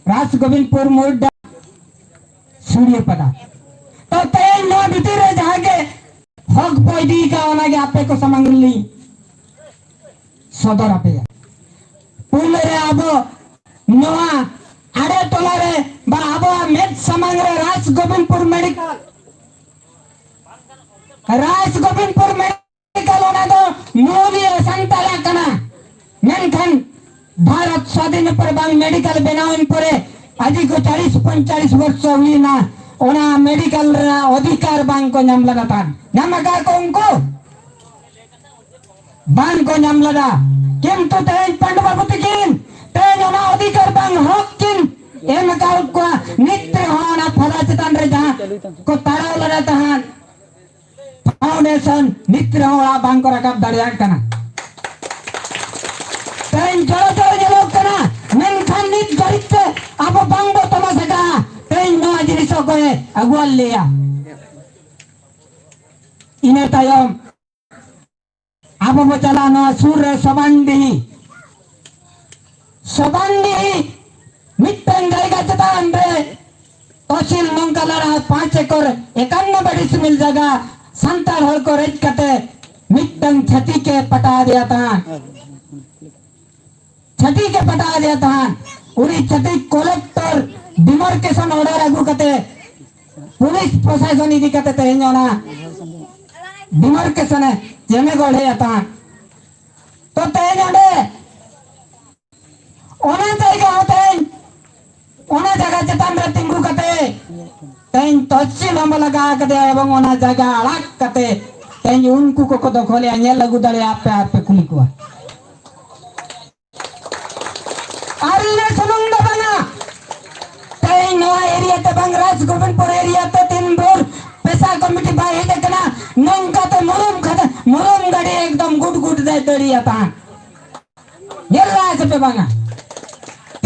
राज गोविंदपुर मुर्दा सूर्य पदा तो तय नो भीतर जहाँ के हक पैदी का ओना के आपे को समंगली सदर आपे पुल रे आबो नोआ आड़े टोला रे बा आबो मेद समंग रे राज गोविंदपुर मेडिकल ओना तो मोदी संताला कना मेनखान भारत स्वाधीन पर बांग मेडिकल बनावन परे आजी को 40-45 वर्ष हुई ना ओना मेडिकल अधिकार बांग को नाम लगा था नाम का को उनको बांग को नाम लगा किम तो तेज पंडवा बुतिकिन तेज ओना अधिकार बांग हक किन एम का को नित्य होना फला चतन रे जहां को ताड़ा लगा था फाउंडेशन नित्य होना बांग को रकब दरिया कना तेज जलो कना मेनखान नित गरिते अब बांगो तमाशा का तेज नो जिनिस को अगुआ लिया इने तायम अब वो चला नो सूर्य सबंडी मिट्टन जाएगा चता अंदर तहसील नंकाला 5 एकड़ 51 बड़ी मिल जगह संताल हल को रेज कटे मिट्टन छती के पटा दिया था उरी छती कलेक्टर डिमार्केशन ऑर्डर आगु कते पुलिस प्रशासन इदी कते तेना डिमार्केशन जेमे गढ़े आता तो तेने ओना जगह चतान रे तिंगु कते तेन तहसील हम लगा कते एवं ओना जगह अलग कते तेन उनको को दखले अने लगु दले आपे कुली को आरिने सुनुंग बना तेन नो एरिया ते बंग राज गोविंदपुर एरिया ते 3 बोर पैसा कमिटी बाय देखना नंका ते मुरुम गाड़ी एकदम गुड दे दड़िया ता येला से बंगा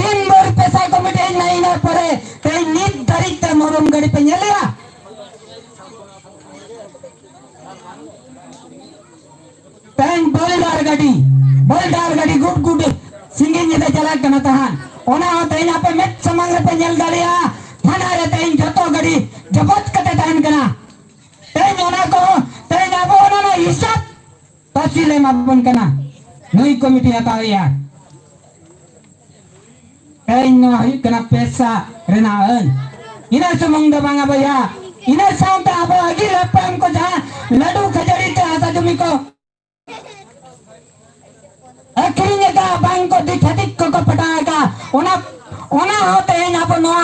3 बोर पैसा कमिटी नहीं ना परे ते नीत दरित मुरुम गाड़ी पे येला तेन बोलदार गाड़ी गुड सिंगिंग जे चला कना तहान ओना तेन आपे मेट समंग पे नेल दलिया थाना रे तेन जतो गाड़ी जबत कते तहन कना तेन ओना को तेन आबो ओना ना हिसाब तहसील में बन कना नई कमिटी हता यार तेन नो ही कना पैसा रेना अन इना समंग बांगा भैया इना साउंड आबो अगी लपम को जा लड्डू खजड़ी ते आता जमी को अखरीने का बैंक को दिखदिक को पटाएगा ओना होते हैं ना पर नोआ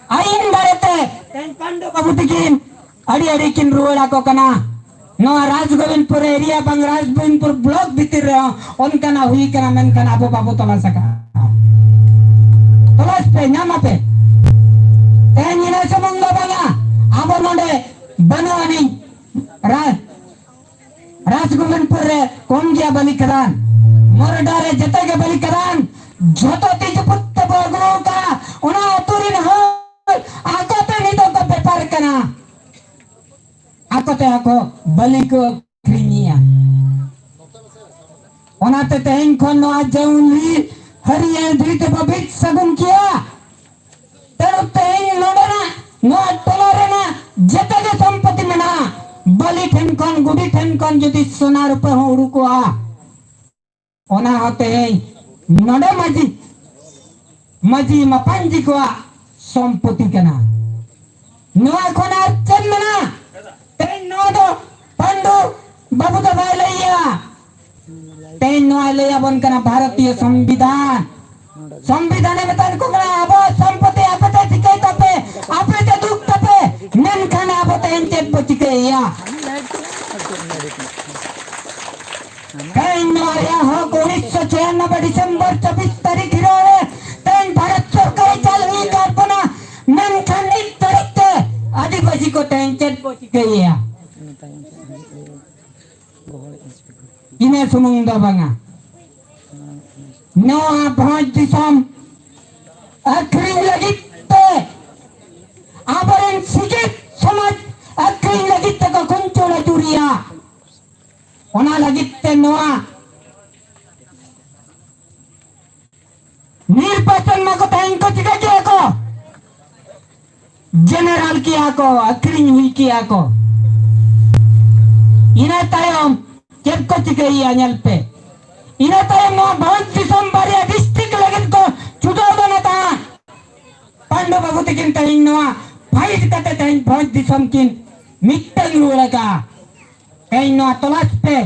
आइन डरते तेन पंडो बाबूतिकिन अड़ी किन रुड़ा को कना नोआ राज गोविंदपुर एरिया बंग राज गोविंदपुर ब्लॉक भीतर रहो उनका ना हुई कना मेन कना अबो बाबू तोला सका तोलास पे नामा पे तेन इना समंग बंगा अबो नोडे बनवानी राज गोविंदपुर रे कौन गया बलि करान मोरडारे जते के बलि करान जोतो तीज पुत्त बगरो का ओना तुरिन हो आकोते नहीं तो को व्यापार कना आकोते आको बलि को क्रिनिया ओना ते तेन को नो आजौली हरिया धीते बबित सगुन किया तेरो तेन लोडना नो टोलरे ना जते के संपत्ति में ना बलि ठन कोन गुडी ठन कोन जदि सोना रुपए हो रुको आ ओना होते हैं नडे मजी मपांजी को संपत्ति कना नोआ कोना चन्मना तेन नो दो पंडू बाबू तो भाई लैया तेन नो लैया बन कना भारतीय संविधान में तन को कना अब संपत्ति आपते ठिकै तपे आपते दुख तपे मेन खाना आपते एंचे पचिके या हो 1996 डिसेंबर 24 तारीख तेन भारत सरकार चालू कल्पना मेन खानी तरीके आदिवासी को टेंशन पहुंच गई है इन्हें सुमुंग बंगा नोआ भोज दिसम अखरी लगिते आबरन सिजित समाज अखरी लगिते को कुंचोला जुरिया ओना लगिते नोआ निर्वाचन में को तहन को चिका general kia ko akring hui kia ko ina tayom chet ko cikai anyal pe ina tayom no bahut disam baria district lagin ko chudau donata pandu babu tikin tayin no fight kate tayin bahut disam kin mittang lulaga tayin no tolas pe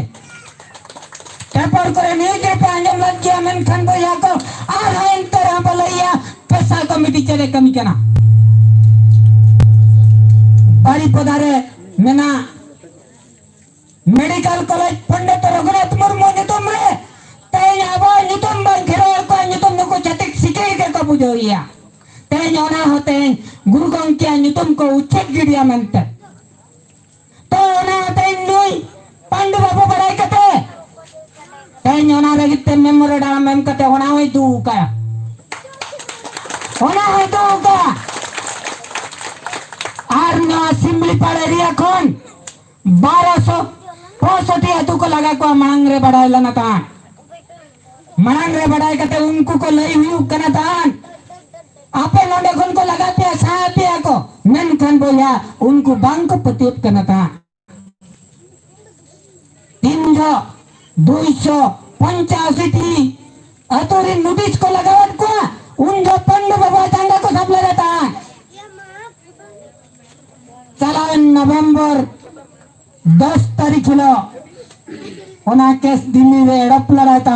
paper करे नहीं के पांजम लग गया मन खन बोया को आ रहा तरह बोलैया पैसा कमिटी चले कमी केना बारी पदारे मेना मेडिकल कॉलेज पंडित रघुनाथ मुर्मू नितुम रे तेज आबो नितुम बन खिरोल को नितुम नको छतिक सिके के को बुझोइया तेज ओना होते गुरु गंकिया नितुम को उच्चक गिरिया मनते तो ओना होते नुई पांडु बाबू बड़ाई कते तेज ओना लगी ते मेमोरेंडम मेम कते ओना होई दू का आर नो सिमलीपाड़ एरिया खन 1265 अतु को लगा को मांगरे बढ़ाई लना तान मांगरे बढ़ाई कते उनको को लई हुई कना तान आपे नोडे खन को लगा पे साथे को मेन खन बोया उनको बैंक पतित कना तान 300 285 टी अतुरी नोटिस को लगावत को उन जो पंडु बाबा तंगा को सब रहता चला नवंबर 10 तारीख लो ओना केस दिल्ली में एडप लड़ाता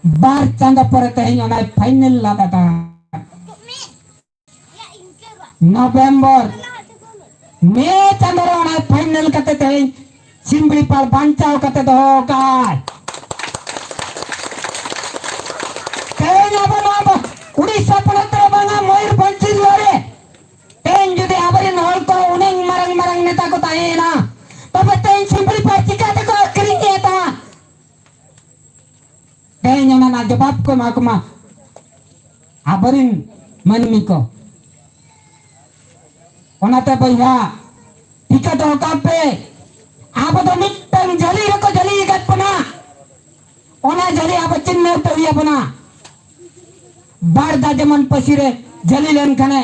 बार चंदा पर कहीं ओना फाइनल लगाता नवंबर में चंदा ओना फाइनल करते थे सिमलीपाड़ बांचाओ करते दो का उड़ीसा पड़ते बंगा मयूर पंचिल लोरे तेन जुदे आबरिन होल को उनेंग मरंग मरंग नेता को ताये ना तब तेन सिमलीपाड़ चिकाते को करेंगे ता तेन ओना ना जवाब को माकुमा आबरिन मनमी को ओनाते भैया टिकट हो कापे आप तो मिट्टन जली रखो जली गत पना ओना जली आप चिन्ह तो ये पना बारदा जमन पसिरे जलीलन खने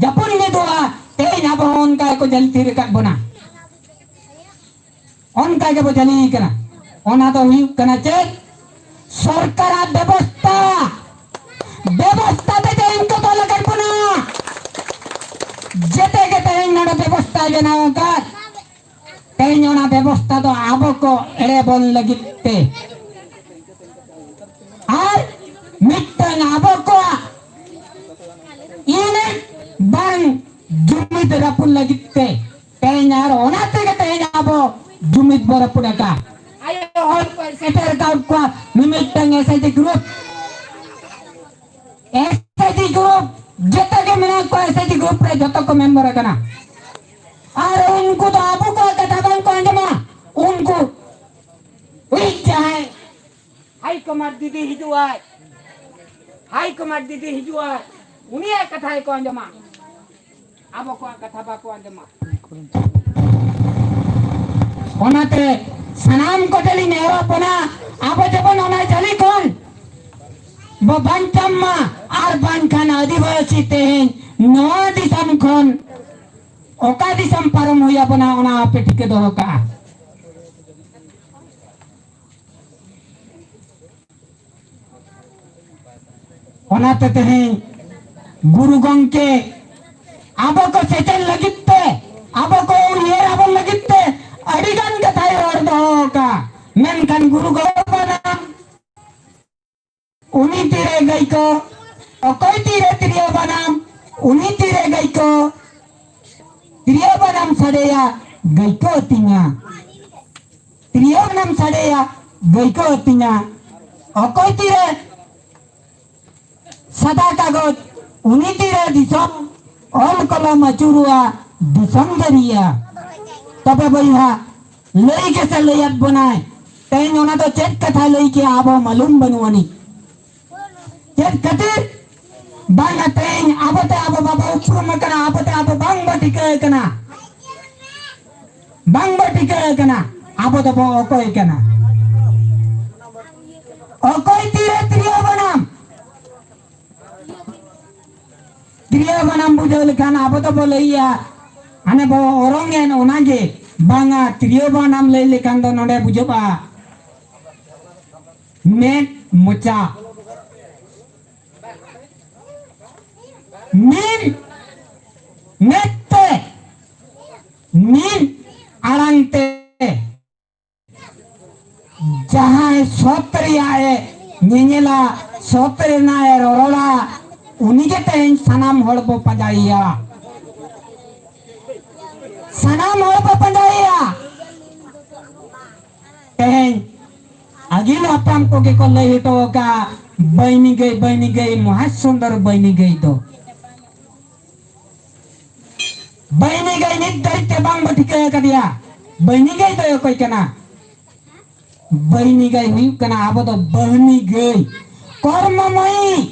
जपुन में दोआ तेज अब उनका को जलती रखा बना उनका के वो जली कना ओना तो हुई कना चेक सरकार व्यवस्था व्यवस्था ते इनको तो लगन बना जेते के ते नड़ा व्यवस्था बनाओ का तेज ओना व्यवस्था तो आबो को एड़े बोल लगिते और मिट्टन आबो को इने बंग जुमित रपुन लगिते तेनार ओनाते के तेन आबो जुमित बरपुन का आयो और सेटर का को मिट्टन एसआईटी ग्रुप जते के मेना को एसआईटी ग्रुप रे जतो को मेंबर है ना और उनको तो आबो को कथा बन को अंजमा उनको वही चाहे हाई कमांड दीदी हिजुआ हाई कमांड दीदी हिजुआ उनिया कथा को अंजमा आबो को कथा बा को अंजमा ओनाते सनाम को जली नेरो पना आबो जबन ओना जली कोन बो बांचम्मा आर बांखान आदिवासी तेन नवा दिसम कोन ओका दिसम परम हुया बना ओना पे टिके दो का ओनाते तेन गुरु गंके आबो को सेचन लगिते आबो को ये आबो लगिते अडिगन के थाई और दो का मेनकन गुरु गोपना उनी तीरे गई को कोई तीरे त्रियो बनाम उनी तीरे गई को त्रियो बनाम सड़ेया गई को तिंगा त्रियो बनाम सड़ेया गई को तिंगा कोई तीरे सदा कागज उनी तीरे दिसम ओल कलम अचुरुआ दिसम दरिया तबे भैया लई के से लयत बनाए तेन ओना तो चेक कथा लई के आबो मालूम बनवानी चेक कतिर बांगा तेन आबते आबो बाबा ऊपर में कना आबते आबो बांग बटिके कना आबो तो बो कोई कना ओ कोई तीरे त्रियो बनाम त्रियो banam bujau lekan apa to boleh iya ane bawa orang yang onage banga trio banam lei lekan to nonde bujau pa met mocha min mette min arante जहाँ सोतरी आए निंगला सोतरी ना है रोला उन्हीं के तहन सनाम होड़ बो पजाइया सनाम होड़ बो पजाइया तहन अगिल अपम को के कोल्ले हिटो का बहनी गई मुहास सुंदर बहनी गई तो बहनी गई निद्रित के बांग बटिके कर दिया बहनी गई तो कोई कना बहनी गई हुई कना अब तो बहनी गई कर्ममयी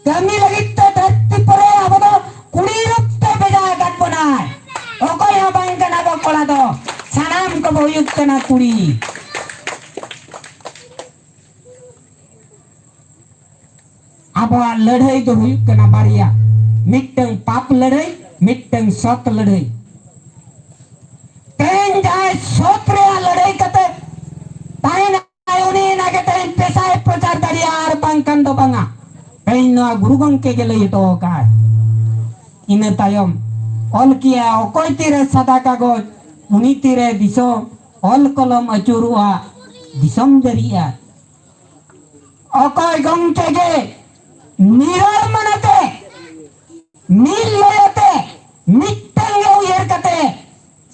कमी लगी तो धरती पर अब तो कुड़ी रुपते बेजा काट बनाए ओको यहाँ बांग कना को कोला तो सनाम को बहुयुक्त कना कुड़ी अब लड़ाई तो हुई कना बारिया मिट्टंग पाप लड़ाई मिट्टंग सत लड़ाई तेन जाए सोत्रे लड़ाई कते ताइन आयोनी नागे ताइन पेशाय प्रचार dari ar bangkan do banga tayin no guru gongke gele ito ka ina tayom ol kia okoy tire sada kagoj uni tire disom ol kolom acurua disom jariya okoy gongke ge nirar manate nil loyate mittang uyer kate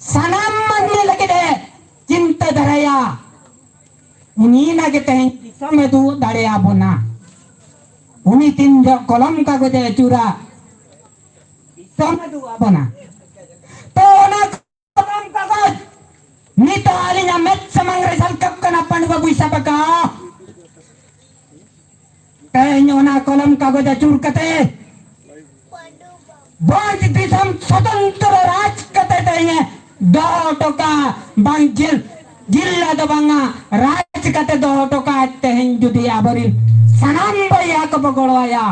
sanam manne lagi de cinta daraya उन्हीं ना के तहन समय तू दाड़े आबो ना उन्हीं तीन जो कलम कागज है चूरा समय तू आबो ना तो ना कलम कागज नी तो आली ना मेट समंग रिसल कब कना पंड बाबू इसा पका तहन ना कलम कागज चूर कते बांज दिसम स्वतंत्र राज कते तहन दो टोका बांजिल जिल्ला दो बंगा राज कते दो टोका तहन जुदी आबरिन सनाम भैया को पकड़वाया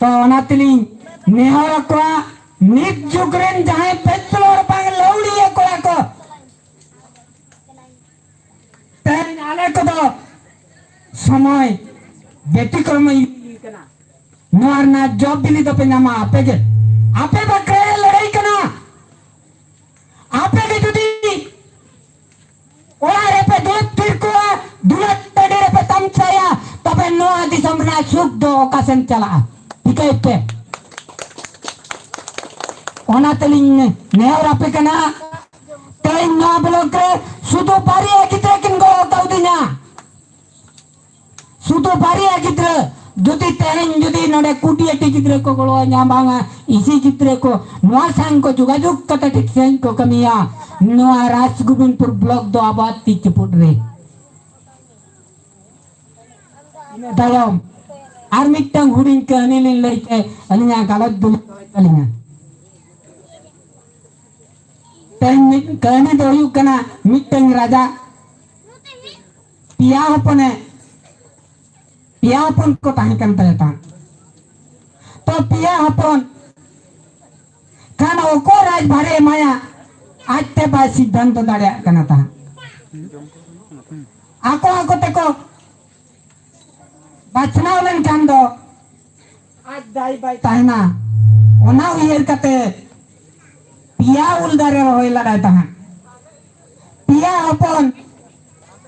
तो अनातली नेहर को निक जुगरेन जहां पेट्रोल बांग लौड़िए कोला को तहन आले को दो समय व्यतिक्रम कना नोर ना जॉब बिली तो पेनामा आपेगे आपे बकरे लड़ाई कना आपे के जुदी ओला रे पे दूध तिरको दुलत तड़े रे पे तमचाया तबे नो आदि समना सुख दो कासन चला ठीक है पे ओना तलिंग नेवर आपे कना तई नो ब्लॉक रे सुदो पारी कितरे किन गो ताउदिना सुदो पारी कितरे जुदी तहन जुदी नोडे कुटिया टिकिद्रे को गोळो न्याबांगा इसी चित्रे को नोआ सांग को जुगाजुग कता ठीक सेन को कमिया नोआ राजगोविंदपुर ब्लॉक दो आबाद तिचपुट रे इने दायम आर मिटंग हुडिंग कहने ले लइते अलिया गलत दुल अलिया तहन कहने दो यु कना मिटंग राजा पिया अपने पिया अपन को ताही करता रहता तो पिया अपन खाना ओको राज भारे माया आज ते बा सिद्धांत दाड़े कना था आको आको तेको बचना उलन कान दो आज दाई बाई ताहना ओना उयर कते पिया उल दारे रोय लड़ाई ता पिया अपन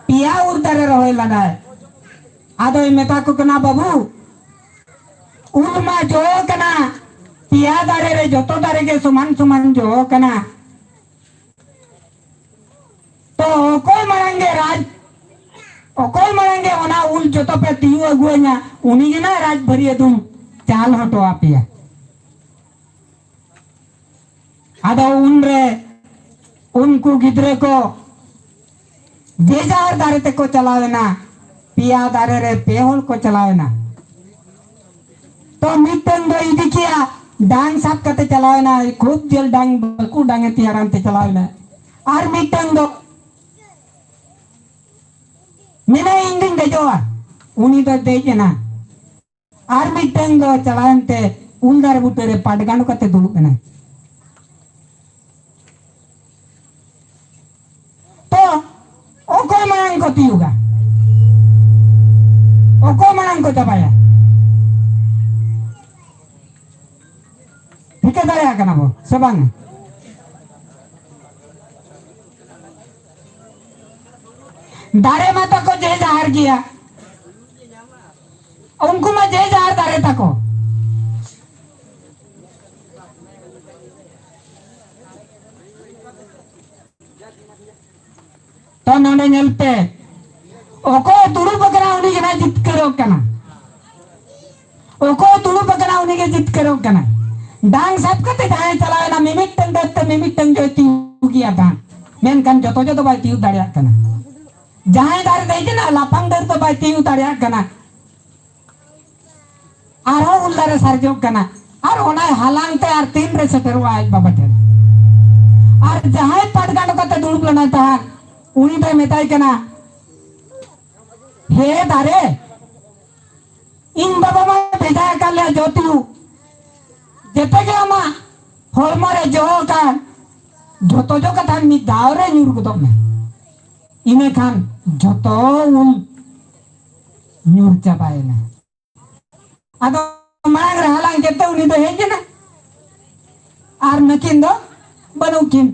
पिया उल दारे रोय लड़ाई आदो मेता को कना बाबू उलमा जो कना पिया दारे रे जोतो दारे के सुमान सुमान जो कना तो कोई मरेंगे राज कोई मरेंगे ओना उल जोतो पे तियु अगुएना उनी के ना राज भरिए तुम चाल हटो आपिया आदो उन रे उनको गिद्रे को जेजार दारे ते को चलावेना पिया दारे रे पेहोल को चलावेना तो मिटन दो इदी किया डांग साफ करते चलावेना खूब जल डांग बकू डांगे तियारान ते चलावेना और मिटन दो mina ingin dejoa uni do dejena ar miteng do chalante uldar butere padganu kate dulu kena to okoy manang ko tiyuga okoy manang ko tabaya Hika daya kana bo sabang दारे माता को जय जहर किया उनको मैं जय जहर दारे तको तो नोने नलते ओको तुरु पकड़ा उन्हीं के ना जित करो कना ओको तुरु पकड़ा उन्हीं के जित करो कना डांग सब कते जाए चलाए ना मिमिट टंग जो तीउ किया था मेन kan joto बाई तीउ दाड़िया कना जहां दार देखे ना लापंग दर तो बाई तीउ दाड़िया कना आरो उल्लारे सारजो कना और ओना हालांग ते आर तीन रे सेटरवा आज बाबा टेन और जहां पटगानो कते दुड़ुब लना था उनी पे मेताई कना हे दारे इन बाबा मा भेजा काले जोतिउ जेते के अमा होलमारे जो का जोतो जो कथा मी दावरे न्यूर को में इने खान जोतो उन न्यूर चापाए ना आदो मांग रहा लांग जेते उनी तो है ना आर नकिन दो बनुकिन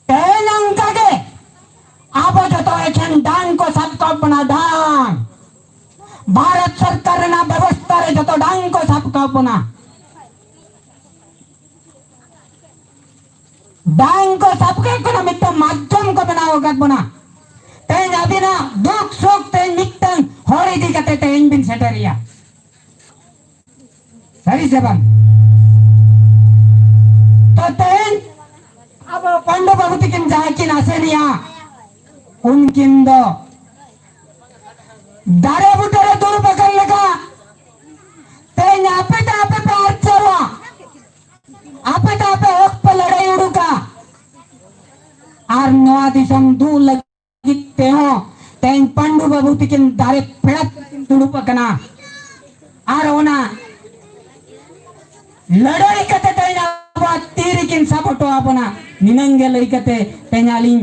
तेलंग कागे आबो जोतो एखन डांग को सब को बना डांग भारत सरकार ना व्यवस्था रे जोतो डांग को सब को बना डांग को सबके कोनो मिट्टो माध्यम को बनाओ गत बना तेन अभी ना दुख सुख तेन मिट्टन होरी दी कते तेन बिन सेटरिया सही से बन तो तेन अब पंडो बाबूती किन जाए किन आसेनिया उनकिन दो दारे बुटरे दूर पकड़ लगा तेन आपे प्रार्थ चलवा आपे ओक पे लड़ाई उड़ूका आर नवा दिसम दू लगते हो तेन पंडू बाबू तिकिन दारे पेड़त दुड़ू पकना आर ओना लड़ाई कते तेन आबा तीर किन सपोटो आपना निनंगे लई कते तेनाली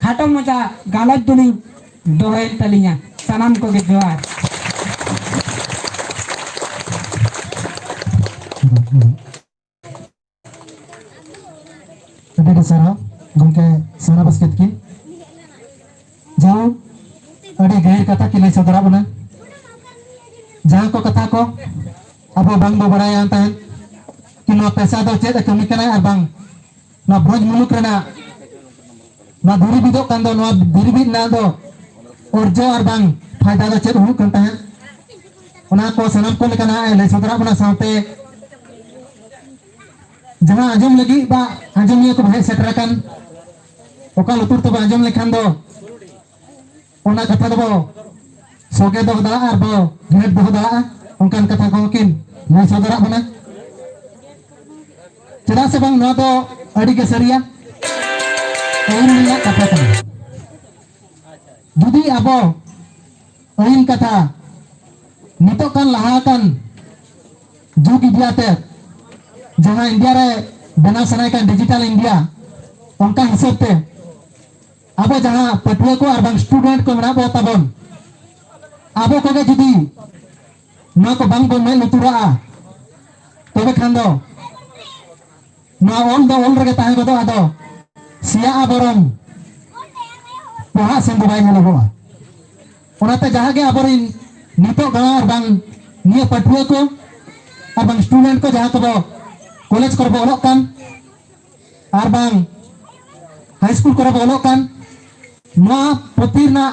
खाटो मचा गालत दुनी दोहे तलिया सनम को के जोहार Kepada Sarah, gongke Sarah basket ki, jauh ada gaya kata kilai saudara mana, jauh ko kata ko, apa bang beberapa yang tahan, kino pesa do ced kami kena abang, na broj muluk kena, na duri bidok kando, na duri bid nado, orjo abang, फायदा do ced huluk kan tahan, ona ko sanam ko lekana ilai saudara mana sampai जहाँ आजम लगी बा आजम ये को भाई सेटराkan ओका लुतुर तो आजम लेखान दो ओना कथा दो सोगे दो दा आर बो घेट दो दा उनकान कथा को किन ना सदरा बना चला से बंग ना तो अड़ी के सरिया ओइन निया कथा कना जुदी अबो ओइन कथा नितो kan lahakan जुग इदियाते जहाँ इंडिया रे बना सनाई का डिजिटल इंडिया उनका हिसाब ते अब जहाँ पटुआ को और स्टूडेंट को मना बहुत तबन अब को के जुदी ना को बंग को में लुतुरा तबे खांदो ना ओल रगे ताहे को तो आदो सिया आबरम पोहा संदुबाई में लगवा उनाते जहाँ के आबरिन नितो गाँव और बंग निये पटुआ को और स्टूडेंट को जहाँ को कॉलेज कर बोलो kan ar bang high school कर बोलो kan ना पतिर ना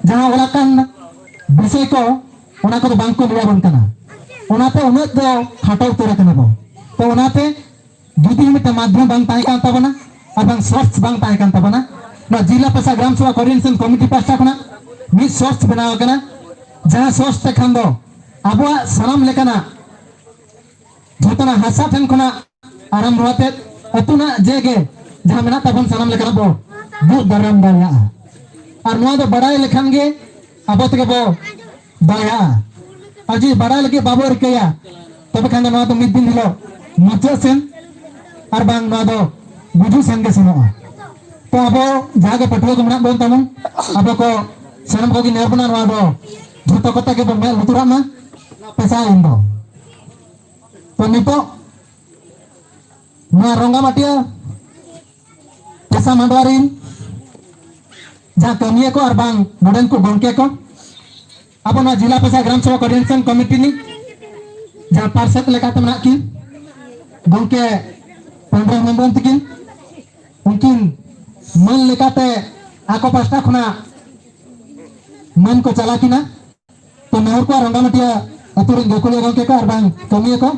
जहाँ वाला kan विषय को उना को bang को लिया बन करना उना पे उन्हें तो खाटो उतरे करना बो तो उना पे जुदी में माध्यम bang ताई kan तबना ar bang source bang ताई kan तबना ना जिला पैसा ग्राम सभा कोऑर्डिनेशन कमिटी पास करना मिस source बनाओ करना जहाँ source ते खान दो अब सलाम लेकना जोतना हासा ठन खना आराम रोते अतुना जेगे जहां मेना तबन सनम लेकर बो दु दरम दरिया और नवा दो बड़ाई लेखान गे अब तक बो दया और जी बड़ाई लगे बाबू रिकया तब खान नवा दो मिद दिन हिलो मुचा सेन और बांग नवा दो गुजु सेन के सेनोआ तो अब जहाँ के पटुआ को मना बोल तमन अब को सनम को की नेरबना नवा दो झूठो कता के बमेल लुतुरा मा पैसा इंदो तो नितो नवा रंगा माटिया पैसा मंडवारिन जहाँ कमिया को और बांग नोडन को गोंके को अब ना जिला पैसा ग्राम सभा कोऑर्डिनेशन कमिटी नी जहाँ पार्षद लेका तमना की गोंके 15 मेंबर तकिन उनकिन मन लेकाते आको पास्टा खुना मन को चला की ना तो नहर को रंगा मटिया अतुरिन गोकुले गोंके को और बांग कमिया को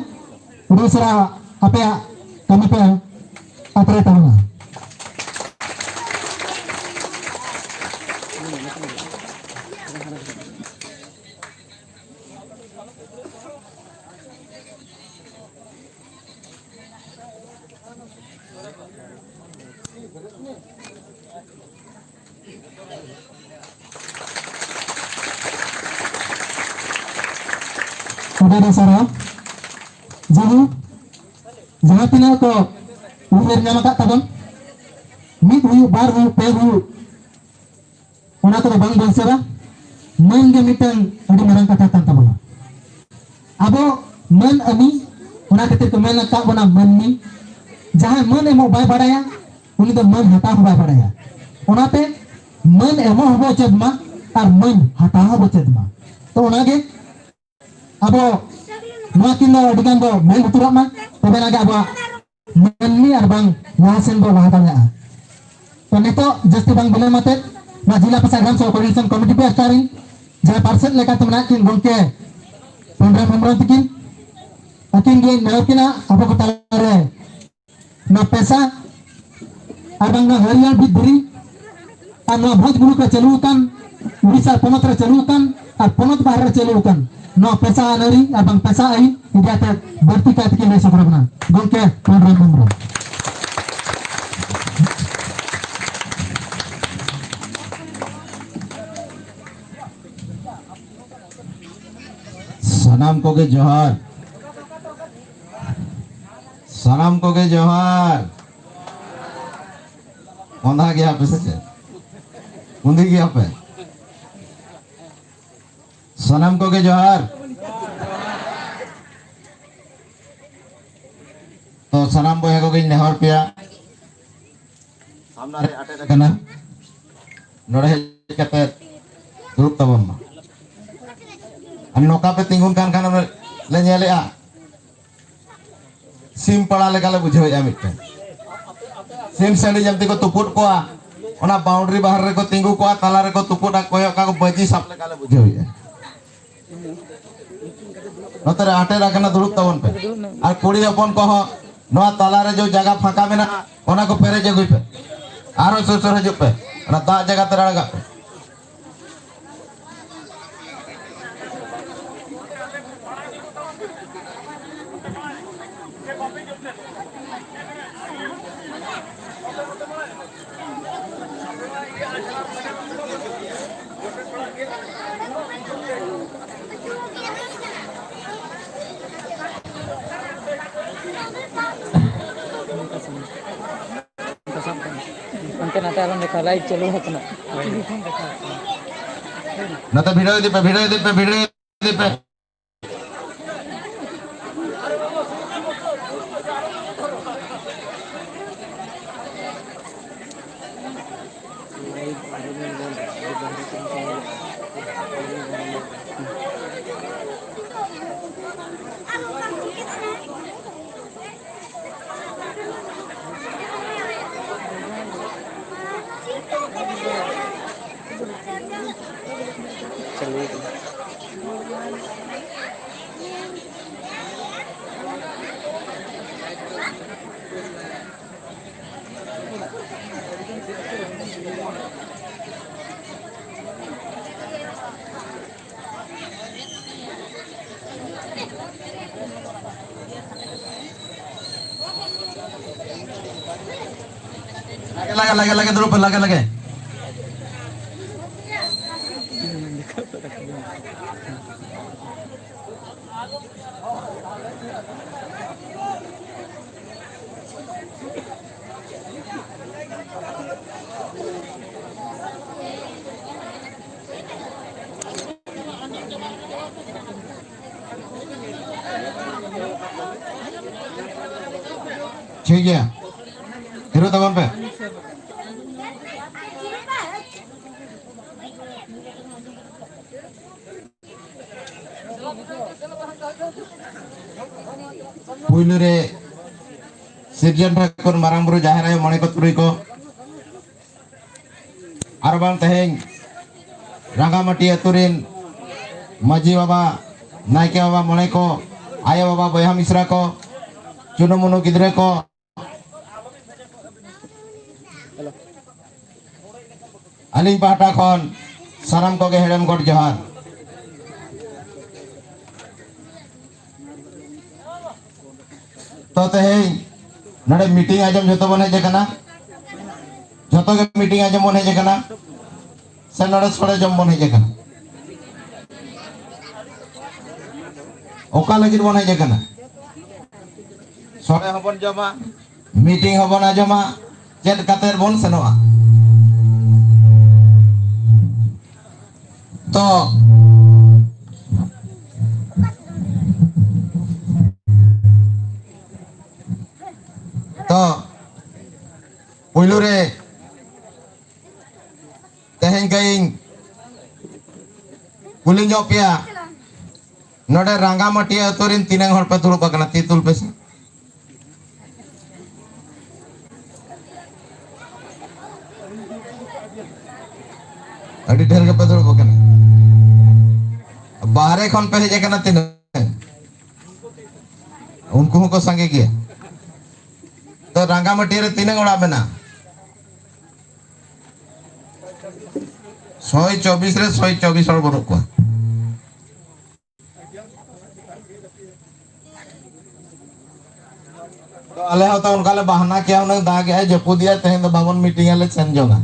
उड़ीसा अपे कमी पे अतरे तमना Saudara Sarah, jadi jangan tinggal ko umur nama tak tabon, mid huyu, bar huyu, pe huyu, ona to bang bang sera, man ke mitang adi marang kata tabon. Abo man ami, ona ketir ko man tak bona man ni, jangan man emo bay badaya, uni to man hata bay badaya. Ona te man emo hobo cedma, ar man hata hobo cedma. To ona ke abo makin lo dengan bo main uturak mah tapi lagi abo menni arbang ngasen bo bahatanya तो नहीं तो जस्ती बंग बने मते ना जिला प्रशासन so coordination committee पे स्टारिंग जहाँ पार्षद लेकर तुम ना किन गोंके 15 मेंबर तकिन अकिन गे नयो किना अब को तारे ना पैसा arbang ना हरियाणा बिदरी और ना भोजपुर का चलू kan उड़ीसा ponot रे चलू kan और ponot बाहर रे चलू kan no pesa nari abang pesa ai dia tak berarti kat ke mesa berapa gongke program member सलाम को के जोहार सलाम को के जोहार ओंधा गया पे सच ओंधी गया पे सलाम को के जोहार तो सलाम बोया को के नेहर पिया सामना रे आटे रखना नोड़े कते दुरुप तबम नौका पे तिंगुन कान खान ले नेलेआ सिम पड़ा लेका ले बुझेया मिटन सिम सड़ी जमती को तुपुट को ओना बाउंड्री बाहर रे को तिंगु को ताला रे को तुपुट कोयो का को बजी साप लेका ले बुझेया नतरे आटे रखना दुरुप तबन पे और कुड़ी अपन को नवा ताला रे जो जगह फाका मेना ओना को पेरे जगुई पे आरो सुसुर हजु पे ओना दा जगह ते रड़गा पे अंकल नाता आलम देखा लाइव चलो है ना तो भिड़ो दे पे लगे दुरुप लगे ठीक है हिरो तबन पे पुइलु रे सिरजन ठाकुर मारांग बुरु जाहेर आयो मणे को तुरुई को आर बांग तेहें रांगामाटी अतुरिन माजी बाबा नायके बाबा मणे को आयो बाबा बया मिश्रा को चुनु मुनु गिद्रे को अलिंग पाटा खन साराम को गे हेड़म गोड जोहार तो तेहें नडे मीटिंग आजम जतो बन हेजे कना जतो के मीटिंग आजम बन हेजे कना से नडे सोड़े जम बन हेजे कना ओका लगिर बन हेजे कना सोड़े हबन जमा मीटिंग हबन आजमा चेत कातेर बन सनोआ तो पुइलु रे तेहें कहीं कुली जोपिया नोडे रांगामाटी अतुरिन तीनंग हर पे दुड़ुब आकना ती तुल पे से अड़ी ढेर के पे दुड़ुब आकना बाहरे खन पे हेजे कना तीन उनको को संगे किया तो रांगामाटी रे तीन गोड़ा बेना 124 रे 124 हर बनु को तो अले होता उनका ले बहाना क्या उन्हें दाग है जपू दिया तेहें तो बावन मीटिंग ले सन जोगा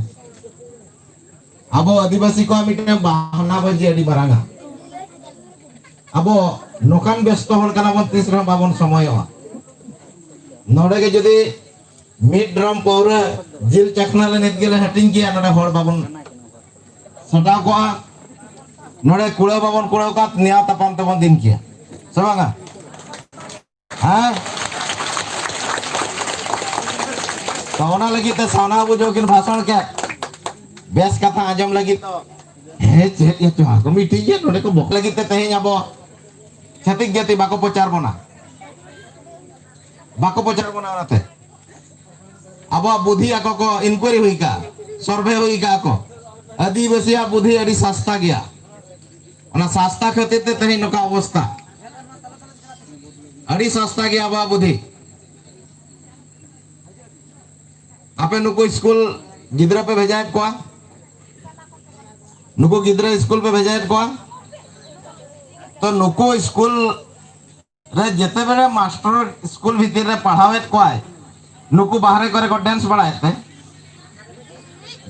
अब आदिवासी को मीटिंग बहाना बजी अड़ी बरांगा अब नोकान व्यस्त हर कना बन तीसरा बावन समय नोडे के जदी मिड ड्रम पौरा जिल चखना ले नित गेले हटिंग किया नोडे हर बावन सदा को नोडे कुड़ा बावन कुड़ा का निया तपन तपन दिन किया समझा हां तो ओना लगी ते साना बुझो किन भाषण के बेस कथा आजम लगी तो हे चेत ये चोहा को मीटिंग ये नोडे को भोक लगी ते तेहें आबो छतिक जाति बाको प्रचार बना ओनाते अब बुद्धि आको को इंक्वायरी हुई का सर्वे हुई का को आदिवासी बुद्धि अड़ी सस्ता गया ओना सस्ता खातिर ते तेहें नका अवस्था अड़ी सस्ता गया बा बुद्धि आपे नुको स्कूल गिद्रा पे भेजायत को नुको गिद्रा स्कूल पे भेजायत को तो नुको स्कूल रे जेते बेरे मास्टर स्कूल भीतर रे पढ़ावेत को आए नुको बाहरे करे को डांस बड़ाते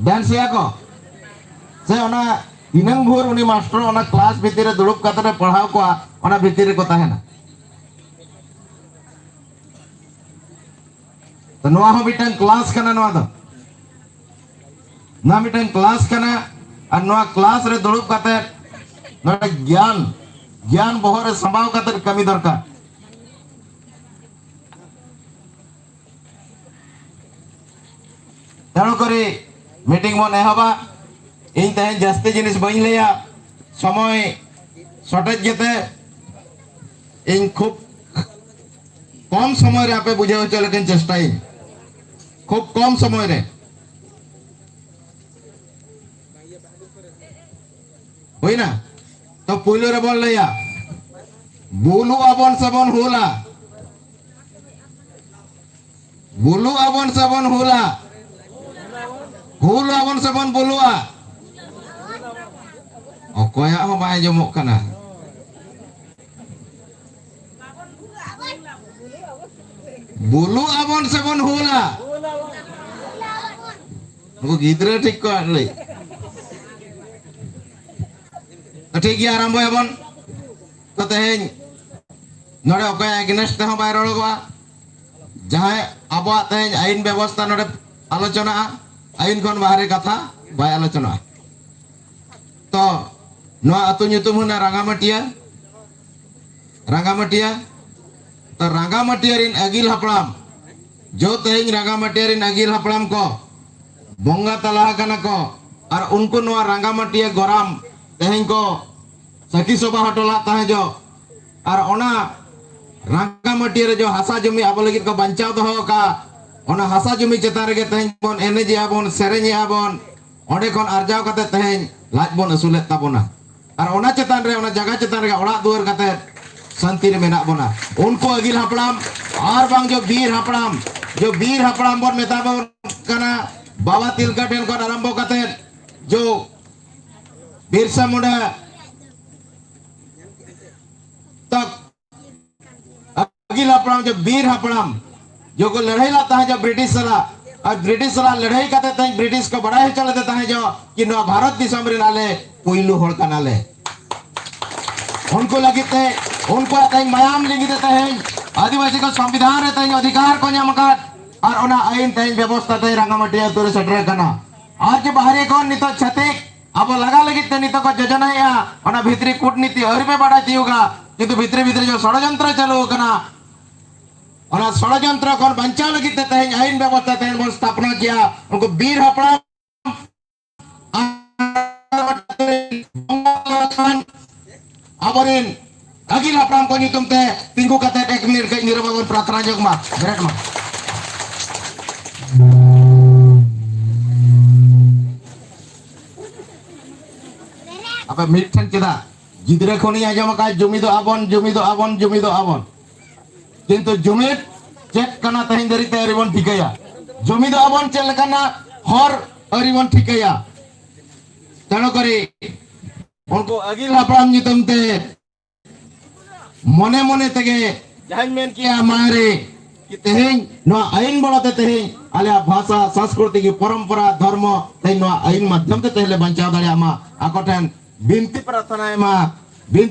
डांस या को से ओना दिनंग भोर उनी मास्टर ओना क्लास भीतर रे दुड़ुब काते पढ़ाव को ओना भीतर रे को ताहेना तो नोआ हो मिटन क्लास कना नोआ दो ना मिटन क्लास कना और नोआ क्लास रे दुड़ुब काते नोडे ज्ञान बहरे संभाव काते कमी दरकार तेणु करी मीटिंग मन एहबा इन तेहें जास्ती जिनिस बई लेया समय शॉर्टेज जेते इन खूब कम समय रे आपे बुझे होचे लेकिन चेष्टा खूब कम समय रे होई ना तो पुइलो रे बोल लेया बुलु आबन सबन होला बुलु आबन सबन होला हुल आबन सबन बुलुआ ओकोया हो बाय जमोक कना बुलु आबन सबन होला वो गिद्रे ठीक को ले तो ठीक है आरंभ होबन तो तेहें नोड़े ओके एगेनेस्ट तेहो बाय रोड़गवा जहां अब तेहें आईन व्यवस्था नोड़े आलोचना आईन खन बाहरे कथा बाय आलोचना तो नोआ अतु nyutum हुना रांगामाटिया तो रांगामाटिया रिन अगिल हपड़ाम जो तेहें रांगामाटिया रिन अगिल हपड़ाम को बोंगा तला कना को और उनको नोआ रांगामाटिया गोराम तेहें को सखी सोबा हटोला ताहे जो और ओना रांगामाटिया रे जो हासा जमी आबो लगित को बंचाव दो का ओना हासा जमी चेतान रे तेहें बोन एनेजे आबोन सेरेजे आबोन ओंडे कोन आरजाव कते तेहें लाज बोन असुले ताबोना और ओना चेतान रे ओना जगह चेतान रे ओड़ा दुआर कते शांति रे मेना बोना उनको अगिल हपड़ाम और बांग जो वीर हपड़ाम बोन मेताबो कना बाबा तिलका टेन को आरंभ कते जो बिरसा मुंडा तक अगिल हपड़ाम जो वीर हपड़ाम जो को लड़ाई लाता है जो ब्रिटिश सला और ब्रिटिश सला लड़ाई करते थे ब्रिटिश को बड़ा ही चल देता है जो कि नवा भारत दिसम रे नाले कोइलू होड़ का नाले उनको लगी थे उनको आते मायाम लिंगी देते हैं आदिवासी को संविधान रहते हैं अधिकार को न्यामकात और उना आईन तेज व्यवस्था ते रांगामाटिया तोरे सटरे कना आज बाहरी को नितो छतिक अब लगा लगी ते नितो को योजना या उना भीतरी कूटनीति और पे बड़ा होगा किंतु भीतरे भीतरे जो षड्यंत्र चालू कना उना षड्यंत्र को बंचाव लगी ते तेज आईन व्यवस्था ते बोल स्थापना किया उनको वीर हपड़ा अबरिन अगिल हपड़ाम को नितुम ते तिंगु कते एक मिनट के निरबावन प्रार्थना जग मा बेरेट मा apa mithen kita gidra khoni ajam ka jumido abon kintu jumid cek kana tahin dari te aribon thikaya jumido abon cel kana hor aribon thikaya tano kari unko agil hapram nyutum te mone tege jahan men kiya mare कि तेहें no आईन बढ़ाते तेहें आले भाषा संस्कृति की परंपरा धर्म तेहें no आईन माध्यम ते तेहें ले बंचाव दाड़े आमा आकोठन बिनती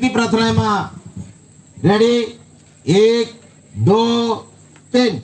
प्रार्थना मा रेडी 1 2 3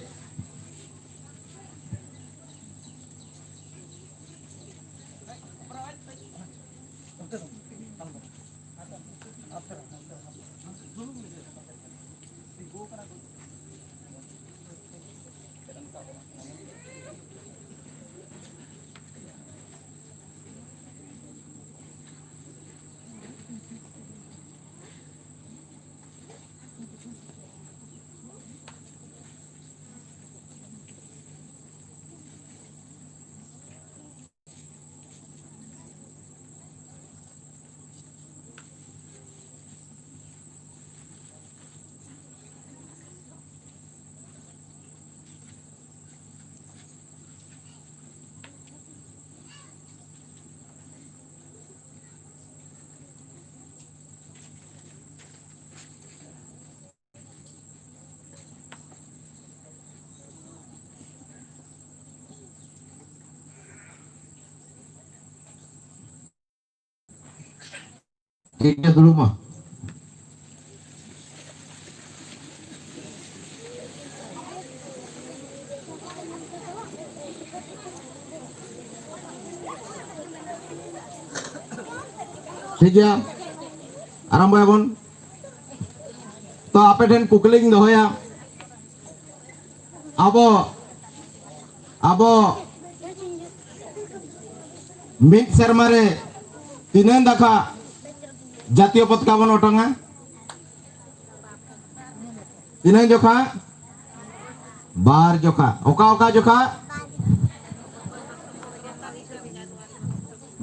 ठीक है dulu mah ठीक है आरंभ याबन तो आपे ठेन कुकलिंग दोहया abo mid sermare tinen dakha জাতীয় পতাকা বন ওটঙ্গা তিনাং জোখা বার জোখা ওকা জোখা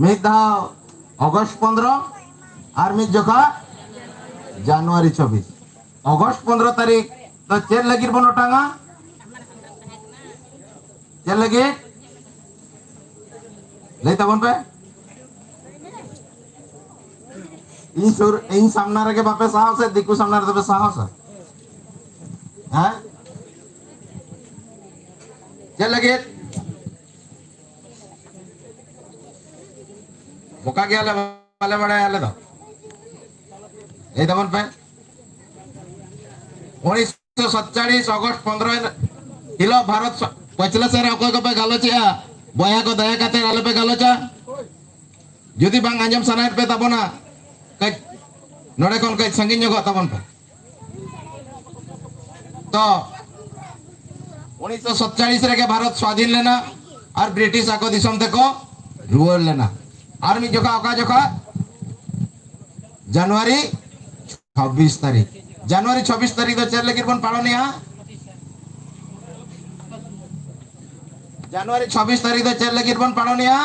মিদ দাও অগস্ট 15 আর মিদ জোখা জানুয়ারি 24 অগস্ট 15 তারিখ তো চের লাগির বন ওটঙ্গা চের লাগি লেতা বন पे इन सामने के बापे साहस है दिक्कु सामने तो साहस है हाँ चल लगे मुका गया वाले बड़े आले तो এই তখন পে 1947 अगस्त 15 हिलो भारत पचला से अकय को पे गालोचिया बया को दया काते आले पे गालोचा जुदी बांग आंजम सनायत पे तबना कई नोड़े कौन कई संगीन जोगो तबन पे तो 1947 रे के भारत स्वाधीन लेना और ब्रिटिश आको दिसम ते को रुअल लेना और मी जोका ओका जोका जनवरी 26 तारीख जनवरी 26 तारीख तो चल लेकिन बन पालोनिया जनवरी 26 तारीख तो चल लेकिन बन पालोनिया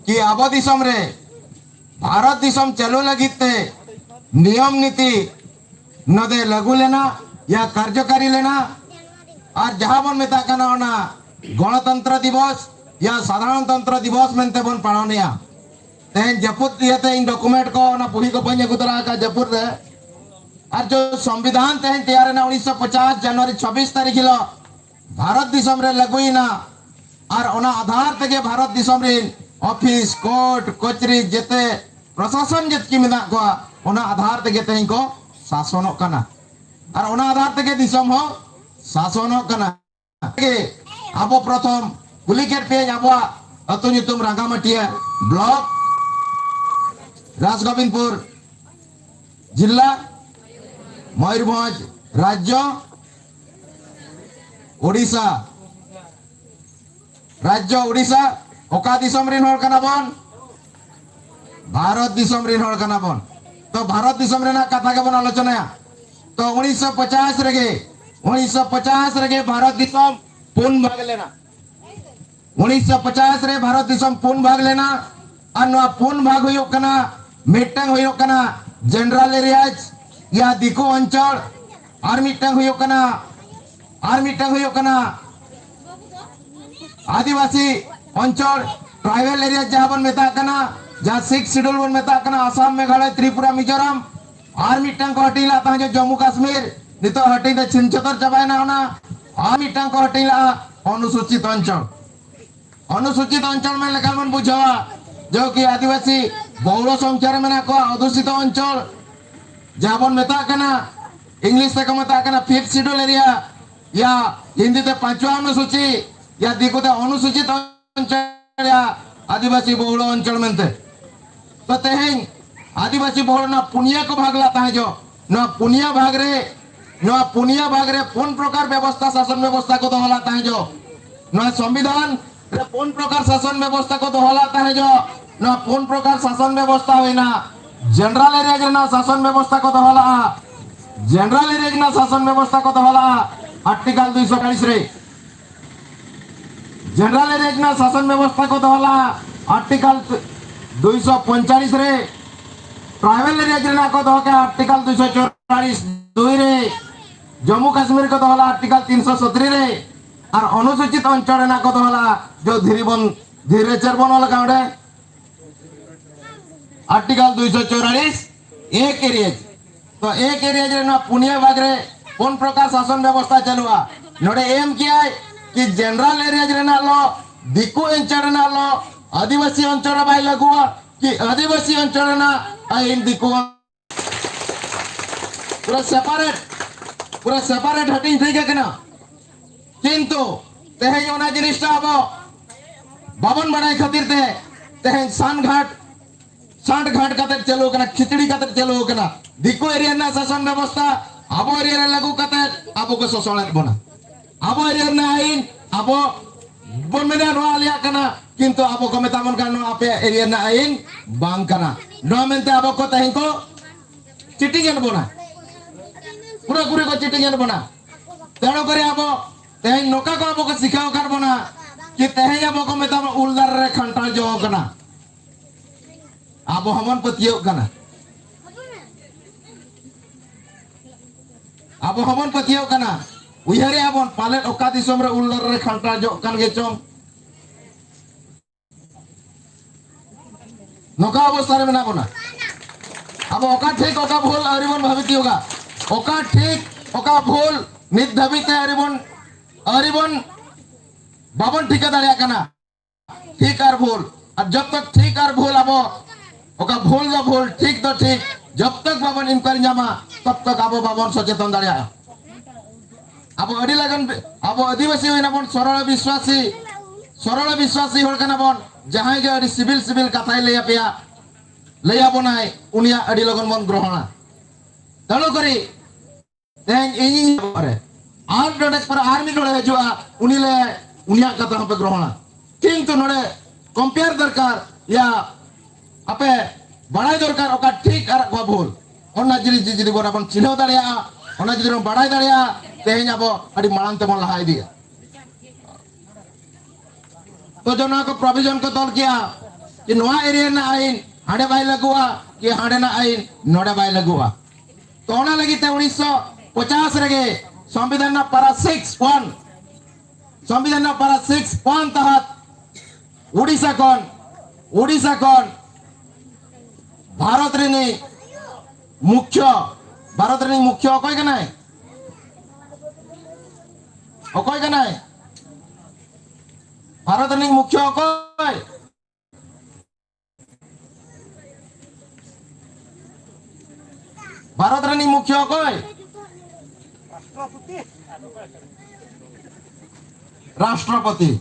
कि आबो दिसम रे भारत दिसम चलो लगिते नियम नीति नदे लागू लेना या कार्यकारी लेना और जहां बन मेता कना होना गणतंत्र दिवस या साधारणतंत्र दिवस मेनते बन पालोनिया तेन जपुत दिए इन डॉक्यूमेंट को ना पुही को पंजे गुतरा का जपुत रे और जो संविधान तेन तैयार ना 1950 जनवरी 26 तारीख हिलो भारत दिसम रे लगुइना और ओना आधार तके भारत दिसम रे ऑफिस कोर्ट कचरी जेते प्रशासन जेतकी मेना को ओना आधार तके तेन को शासनों कना और ओना आधार तके दिसम हो शासनों कना के आबो प्रथम कुलिकेट पे आबो अतु नितुम रांगामाटिया ब्लॉक राजगोविंदपुर जिला मयूरभंज राज्य ओडिशा राज्य ओडिशा ओका दिसम रिन होर कना बन भारत दिसम रिन होर कना बन तो भारत दिसम रेना कथा के बन आलोचना तो 1950 रेगे भारत दिसम पूर्ण भाग लेना 1950 रे भारत दिसम पूर्ण भाग लेना और नवा पूर्ण भाग हुयो कना मिटंग हुयो कना जनरल एरियाज या दिको अंचल और मिटंग हुयो कना आदिवासी अंचल ट्राइबल एरिया जहां बन मेता कना जहां 6 शेड्यूल बन मेता कना असम मेघालय त्रिपुरा मिजोरम और मिटंग को हटीला ता जो जम्मू कश्मीर नितो हटी दे छिनचतर चबायना होना और मिटंग को हटीला अनुसूचित अंचल में लेखा मन बुझावा जो कि आदिवासी बहुल संख्या में को अधूषित अंचल जहां बन मेता कना इंग्लिश तक मेता कना 5th शेड्यूल एरिया या हिंदी ते 5वां अनुसूची या दिको ते अनुसूचित अंचल या आदिवासी बहुल अंचल मेनते तो तेहें आदिवासी बहुल ना पुनिया को भाग लाता है जो ना पुनिया भाग रे पूर्ण प्रकार व्यवस्था शासन व्यवस्था को दोहलाता है जो ना संविधान रे पूर्ण प्रकार शासन व्यवस्था को दोहलाता है जो ना पूर्ण प्रकार शासन व्यवस्था हुई ना जनरल एरिया ना शासन व्यवस्था को दोहला जनरल एरिया ना शासन व्यवस्था को दोहला आर्टिकल 240 रे जनरल एरिया ना शासन व्यवस्था को दोहला आर्टिकल 245 रे ट्राइबल एरिया ना को दोहके आर्टिकल 244 2 रे जम्मू कश्मीर को दोहला आर्टिकल 370 रे और अनुसूचित अंचल ना को दोहला जो धीरे चरबन वाला काउंटे आर्टिकल 244 एक एरिया तो एक एरिया ना पुनिया भाग रे कौन प्रकार शासन व्यवस्था चलुआ नोडे एम किया है कि जनरल एरिया ना लो दिकु अंचल ना लो आदिवासी अंचल बाई लगुआ कि आदिवासी अंचल ना आइन दिकु पूरा सेपरेट हटिंग ठीक है ना किंतु तेहें ओना जिनिसटा आबो बाबन बनाई खातिर तेहें सांड घाट कते चलो कना खिचड़ी कते चलो कना दिको एरिया ना शासन व्यवस्था आबो एरिया लागू कते आबो को सोसळत बना आबो एरिया ना आइन आबो बन मेना नो आलिया कना किंतु आबो को मेतामन कानो आपे एरिया ना आइन बांग कना नो मेनते आबो को तेहें को चिटिंग बना पूरा पूरी को चिटिंग बना तेणु करे आबो तेहें नोका को आबो को सिखाओ कर बना कि तेहें आबो को मेताम उलदार रे खंटा जो कना आबो हमन पतियो कना आबो हमन पतियो कना उयहरे आबो पालेट ओका दिसम रे उलदार रे खंटा जो कन गे चों नोका अवस्था रे मेना बना अब ओका ठीक ओका भूल अरिबन भाबिती होगा ओका ठीक ओका भूल नित धाबिते अरिबन बाबन ठिका दाड़िया कना ठीक और भूल और जब तक ठीक और भूल अब ओका भूल दो भूल ठीक तो ठीक जब तक बाबन इंक्वायरी जामा तब तक अब बाबन सचेतन दाड़िया अब अड़ी लगन अब आदिवासी होइना बन सरल विश्वासी होड़ कना बन जहां के अड़ी सिविल कथाय लैया पेया लैया बनाय उनिया अड़ी लगन बन ग्रहणा तलो करी तेन इनी परे आर डोडेक पर आर्मी डोडे हजुआ उनिले उनिया कथा पे ग्रहणा किंतु नोडे कंपेयर दरकार या आपे बड़ाई दरकार ओका ठीक आर को भूल ओना जिनिस जिदि बन अपन चिन्ह दाड़िया ओना जिदि बन बड़ाई दाड़िया तेहें अब अड़ी मांग ते बन लहा इदिया तो जो ना को प्रोविजन को तौल किया कि नोआ एरिया ना आइन हाड़े बाई लगुआ कि हाड़े ना आइन नोड़े बाई लगुआ तो ओना लगी ते 1950 रगे संविधान ना पारा 6(1) संविधान ना पारा 6(1) तहत उड़ीसा कौन भारत रे मुख्य अकय कनाय भारत रे मुख्य अकय भारत रे मुख्य अकय राष्ट्रपति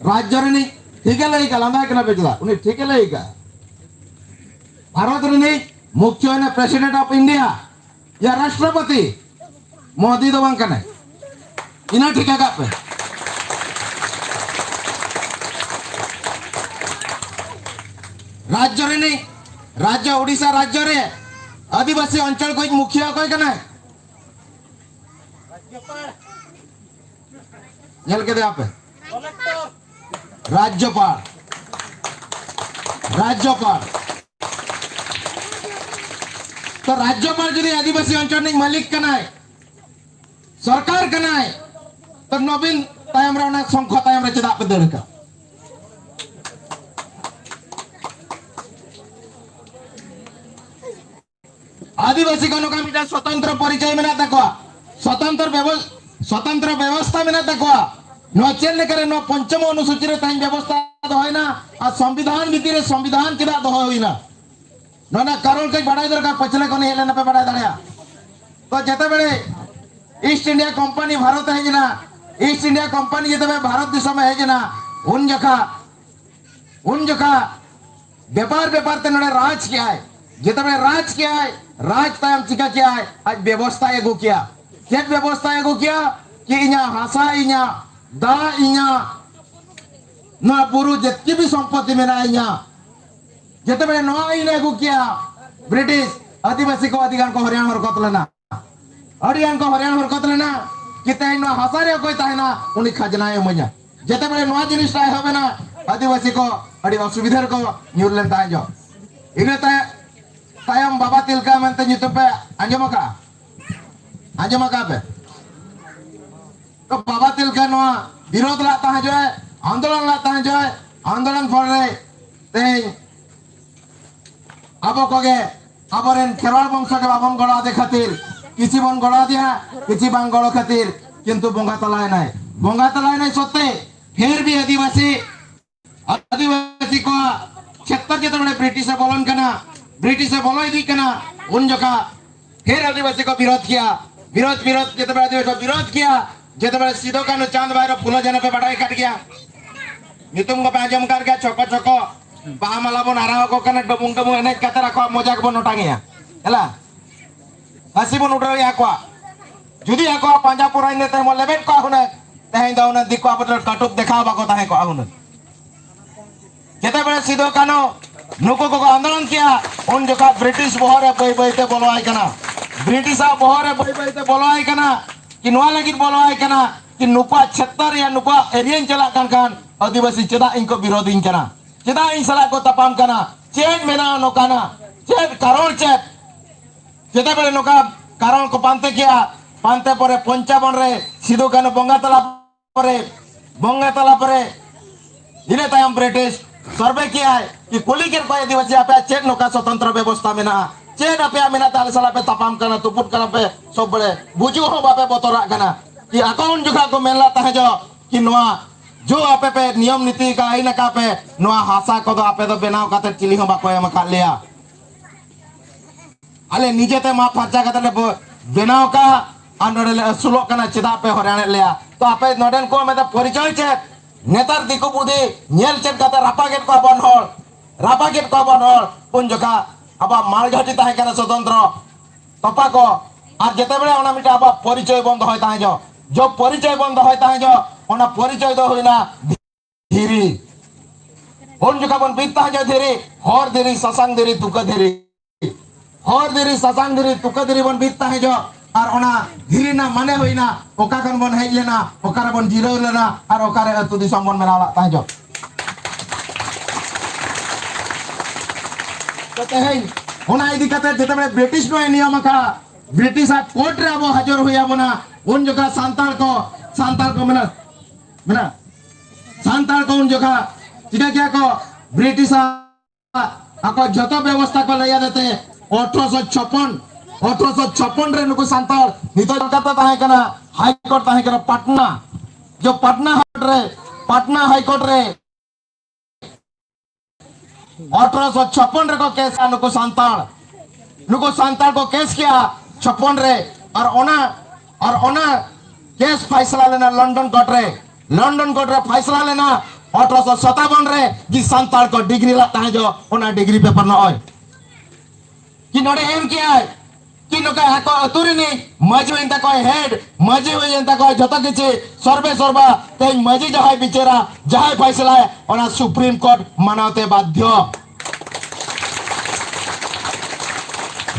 राज्य रे ठीक है लईका लंदा के बेचला उनी ठीक है लईका भारत रे मुख्य है प्रेसिडेंट ऑफ इंडिया या राष्ट्रपति मोदी दो बांग कने इना ठीक है का पे राज्य रे राज्य ओडिशा राज्य रे आदिवासी अंचल को मुखिया कोई कने जल के दे आप राज्यपाल तो राज्यपाल जो आदिवासी अंचल मालिक कनाय सरकार कनाय तो नवीन तायम रे संख तायम रे चेदा पे दड़ का आदिवासी को नोका मिटा स्वतंत्र परिचय मेना तकवा स्वतंत्र व्यवस्था मेना तकवा नो चेल करे नो पंचम अनुसूची रे ताई व्यवस्था दहयना आ संविधान भितर रे संविधान किदा दह होइना ना कारण कई बड़ाई दरकार पछले कोने हेले न पे बड़ाई दड़या तो जते बेले ईस्ट इंडिया कंपनी भारत हेजना ईस्ट इंडिया कंपनी जते भारत दिशा में हेजना उन जखा व्यापार ते नडे राज किया है जते बेले राज किया है राज तायम चिका किया है आज व्यवस्था एगो किया चेक व्यवस्था एगो किया कि इना हासा इना दा इना ना बुरु जत्ती भी संपत्ति में ना इना जते बेले नो इना एगो किया ब्रिटिश आदिवासी को अधिकार को हरियाणा हरकत लेना कि तेन हासा रे कोई ताहेना उनी खजना एमजा जते बेले नो जिनिस ताय होबे ना आदिवासी को अड़ी असुविधा को न्यूरलेन ताय जो इने तायम बाबा तिलका मेंते ᱧᱩᱛᱩᱢ पे आंजमा का पे तो बाबा तिलका नो विरोध लाता है जो आंदोलन फल रे तेन अब कोगे अबरेन खेरवाल वंश के बाबन गड़ा दे खातिर किसी बन गड़ा दिया किसी बांग गड़ो खातिर किंतु बोंगा तलाय नहीं सत्ते फिर भी आदिवासी को क्षेत्र के तोड़े ब्रिटिश बोलन कना ब्रिटिश बोलाई दी कना उन जगह फिर आदिवासी को विरोध किया जते सीधो कानू चांद भाई फूल जन पे बड़ाई काट गया नितुम को आजम कर गया छोको बाहा माला बन आरा को कने डबुंग डबुंग एने कते रखो मजाक बन उठांगिया हला हसी बन उठाया को जुदी आको पांजा पुराई ने ते लेबेट को हुने तेहें दाउन दिको आपन काटुप देखा बाको ताहे को हुने जते बेले सीधो कानू नुको को आंदोलन किया उन जगह ब्रिटिश बहरे बैते बोलवाई कना ब्रिटिश बहरे बैते बोलवाई कना कि नोआ लगी बोलवाई कना कि नुपा क्षेत्र या नुपा एरिया चला कान आदिवासी चेदा इनको विरोधी कना चेदा इन सला को तपाम कना चेक मेना नोकाना चेक कारण चेक चेदा बेले नोका कारण को पांते किया पांते परे पंचाबन रे सिधो कानू बंगातला परे इने तायम ब्रिटिश सर्वे किया है कि कुली के कोई आदिवासी आपे चेक नोका स्वतंत्र व्यवस्था में ना चेक आपे मिना ताले सला पे तपाम करना तुपुट करना पे सब बड़े बुझु हो बापे बतरा करना कि अकाउंट जगह को मेला ताहे जो कि नोआ जो आपे पे नियम नीति का इन का पे नोआ हासा को दो आपे तो बेनाव काते चिली हो बाको एम का लिया अले नीचे ते मा फर्चा काते ले बेनाव का आंदोलन ले सुलो कना चिदा पे हरियाणा लिया तो आपे नोडन को में तो परिचय चेक नेतार दिको बुद्धि नियल चेक काते रापागेट को बन हर उन जगह अब मालघाटी ताहे कना स्वतंत्र तपा को আর যেতেবেলে ওনা মিটা আবার পরিচয় বন্ধ হয় তাহে जो परिचय बंद হয় ताहे जो ओना परिचय दो होइना धीरी उन जगह बन बीतता है जो धीरी हर धीरी ससांग धीरी तुका धीरी हर धीरी ससांग धीरी तुका धीरी बन बीतता है जो और ओना धीरी ना माने होइना ओका कन बन हेज लेना ओकारे बन जिरो लेना और ओकारे अतु दिसम बन मेनाला ताहे जो तो तेहे ओना इदी कते जेतेबेले ब्रिटिश नो नियम का ब्रिटिश कोर्ट रे अब हाजिर हुई अब ना उन जगह सांताल को मना सांताल को उन जगह चिका क्या को ब्रिटिश आको जतो व्यवस्था को लया देते 1856 रे नुको सांताल नितो कता ताहे कना हाई कोर्ट ताहे कना पटना जो पटना हाई कोर्ट रे 1856 रे को केस नुको सांताल को केस किया 56 रे और ओना केस फैसला लेना लंदन कोर्ट रे फैसला लेना 1857 रे कि सांताल को डिग्री लाता है जो ओना डिग्री पेपर ना होय कि नोडे एम किया है कि नोका को अतुरिनी मजी इंता को हेड मजी हुई इंता को जतो किछि सर्वा ते मजी जहाय बिचेरा जहाय फैसला है ओना सुप्रीम कोर्ट मानवते बाध्य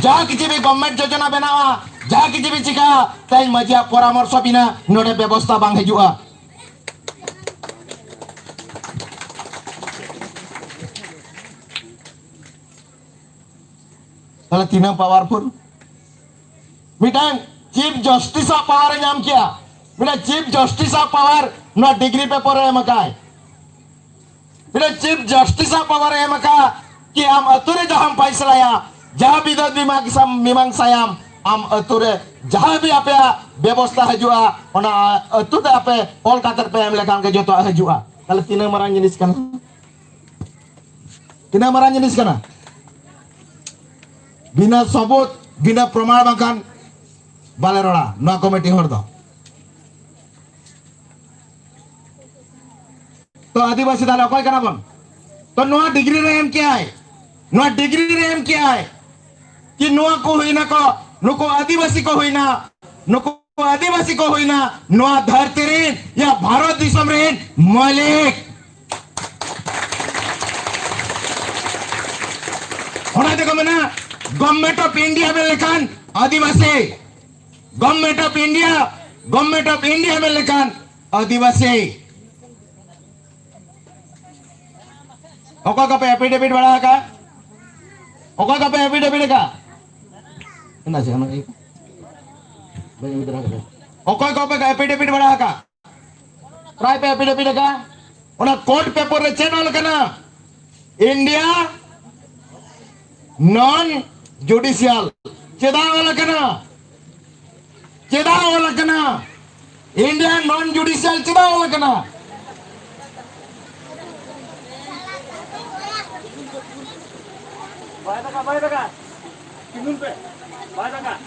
जहाँ किसी भी गवर्नमेंट योजना बनावा जहाँ किसी भी चिका तई मजिया परामर्श बिना नोडे व्यवस्था बांग हजुआ तले तीना पावरफुल मिटान चीफ जस्टिस ऑफ पावर नाम किया मिटा chief justice of power no degree paper है मकाय मिटा चीफ जस्टिस ऑफ पावर है मका कि हम अतुरे जहां फैसला या जहाँ विरोध मीमांसायाम आम अतुरे जहाँ भी आपे व्यवस्था हजुआ ओना अतुते आपे ऑल कातर पे एम लेखान के जतो हजुआ ताले तीना मारां जिनिस कना बिना सबूत बिना प्रमाण बाकान बाले रोड़ा ना कमिटी हर दो तो आदिवासी दाला कोई कना बन तो नो डिग्री रे एम क्या है नो डिग्री रे एम क्या है कि नुआ को हुई ना को नुको आदिवासी को हुई ना नुआ धरती रेन या भारत दिसम रेन मालिक होना देखो मना गवर्नमेंट ऑफ इंडिया में लेखान आदिवासी गवर्नमेंट ऑफ इंडिया में लेखान आदिवासी ओका का पे एफिडेविट बड़ा का ओका का पे एफिडेविट का ना से हम एक भाई इधर आ गए ओका का पे एफिडेविट बड़ा का प्राय पे एफिडेविट का ओना कोर्ट पेपर रे चैनल कना इंडिया नॉन जुडिशियल चेदा वाला कना इंडिया नॉन जुडिशियल चेदा वाला कना बाय दाका किनुन पे बाय दाका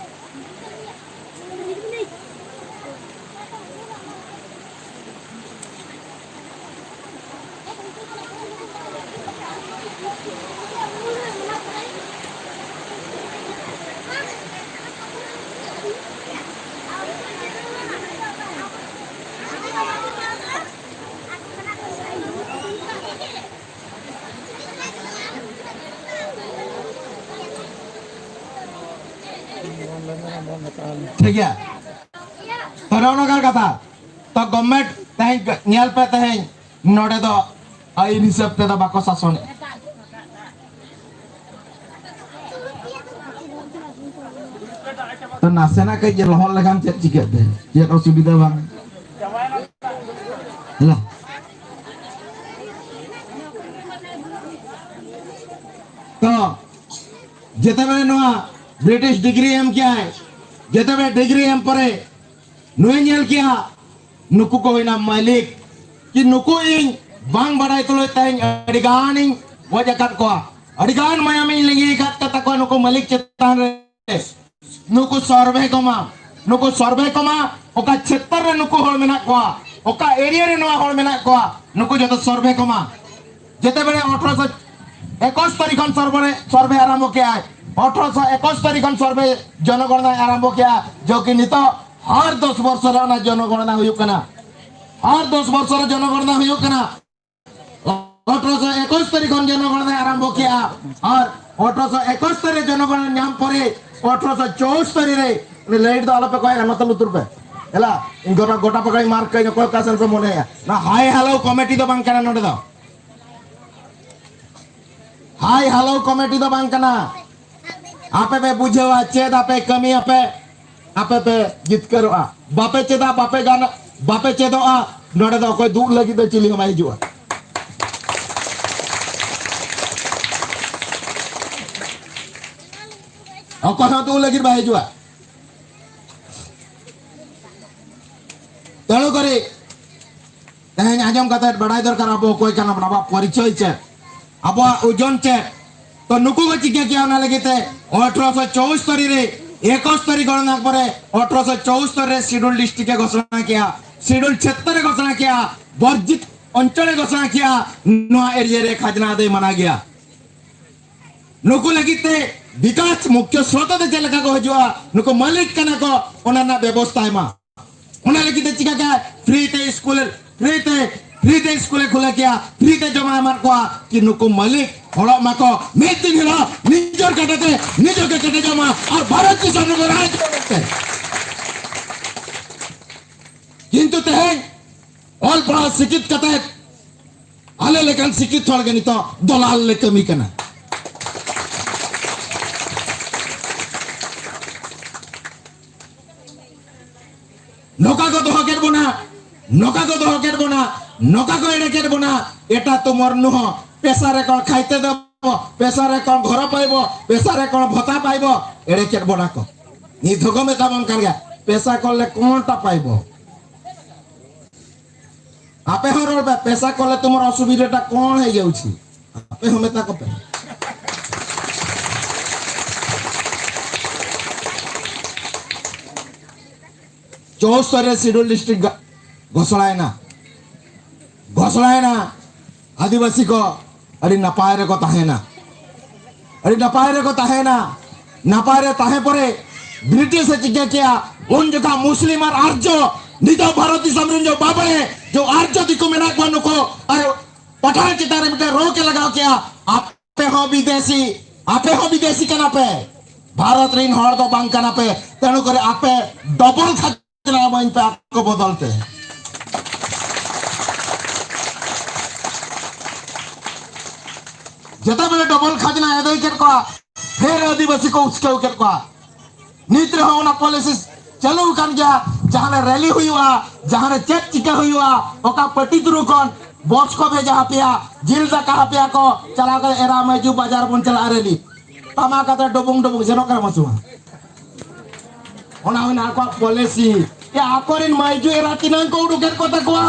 ठीक है तो रौनकर कथा तो गवर्नमेंट तही नियल पे तही नोडे दो आई हिसाब ते दो बाको शासन तो नासेना के जे लहर लगाम चेक चिकेते जे असुविधा बांग ला तो जेते बेले नोआ ब्रिटिश डिग्री एम क्या है जेते डिग्री एम परे नुए नेल किया नुकु को होइना मालिक कि नुकु इन bang badai tuloy tayong adiganing wajakat ko. Adigan mayami lingi kat kata ko nuku malik cetan res. Nuku survey ko ma. Nuku survey ko ma. Oka chetar re nuku hol menak ko. Oka area re nuwa hol menak ko. Nuku joto survey ko ma. Jete bere 1821 तारीखन सर्वे आरंभ किया है 1821 तारीखन सर्वे जनगणना आरंभ किया जो कि नित हर 10 वर्ष रे जनगणना हुई कना हर 10 वर्ष रे जनगणना हुई कना 1821 तारीखन जनगणना आरंभ किया और 1821 तारीख जनगणना नाम परे 1824 तारीख रे लेट द अलप कोय मतलब उतर पे एला इन गोटा पकड़ी मार्क कई को कासन पे मोने ना हाय हेलो कमिटी दो बांग कना नोडे दो हाय हेलो कमेटी दो बांग कना आपे पे बुझेवा चेद आपे कमी आपे पे जित करो बापे चेदा बापे गाना बापे चेदो नोडे दो कोई दूर लगी तो चिली हमारी जुआ और कहाँ दूर लगी भाई जुआ तेणु करी तेहन आजम कते बड़ाई दरकार अब कोई काना बना परिचय चे अब ओजन चे तो नुकु को चिकिया किया ना लगे थे 1824 तारीख रे 21 तारीख गणना परे 1824 तारीख रे शेड्यूल डिस्ट्रिक्ट के घोषणा किया शेड्यूल क्षेत्र रे घोषणा किया वर्जित अंचल घोषणा किया नवा एरिया रे खजना दे मना गया नुकु लगी थे विकास मुख्य स्रोत दे चलका को हजुआ नुकु मालिक कना को ओना व्यवस्था है मा ओना लगी थे चिका क्या फ्री ते स्कूल खुला किया फ्री ते जमा मार को कि नुकु मालिक हड़ा माको मेदिन हिला निजर कटते निजर के कटे जमा और भारत की सरकार राज करते किंतु ते ऑल पढ़ा शिक्षित कते आले लेकिन शिक्षित छोड़ के नहीं तो दलाल ले कमी करना नौका को दोहा केर बोना नौका को दोहा केर बोना नौका को एडे केर बोना एटा तुमर नुह पैसा रे कोन खाइते देबो पैसा रे कोन घर पाइबो पैसा रे कोन भत्ता पाइबो एडे केर बोना को नी धोगो में काम कर गया पैसा कोले कोनटा पाइबो आपे हर पैसा कोले तुमर असुविधाटा कोन हे जाउछि आपे हमें ता को 74 शेड्यूल डिस्ट्रिक्ट घोषणा है ना आदिवासी को अड़ी नपाय रे को ताहेना अड़ी नपाय रे को ताहेना नपाय रे ताहे परे ब्रिटिश से चिका किया उन जगह मुस्लिम और आर्य नितो भारती समृंज जो बाबे जो आर्य दिको मेना को को अरे पठान चितारे में रोक के लगाओ किया आपे हो विदेशी कना पे भारत रीन हर तो बांग कना पे तेणु करे आपे डबल खतना माइन पे आपको बदलते हैं जता बेले डबल खजना अदय कर को फिर आदिवासी को उसके कर को नीत्र होना पॉलिसी चलो कर जा जहां रैली हुई हुआ जहां चेक चिका हुई हुआ ओका पट्टी दुरु कोन बॉस को भेजा पिया जिल दा कहा पिया को चला कर एरा में जो बाजार बन चला रैली तमा का डबुंग जनो कर मसुआ ओना होना को पॉलिसी या आकोरिन माइजु एरा तिनां को उडुकर को तकवा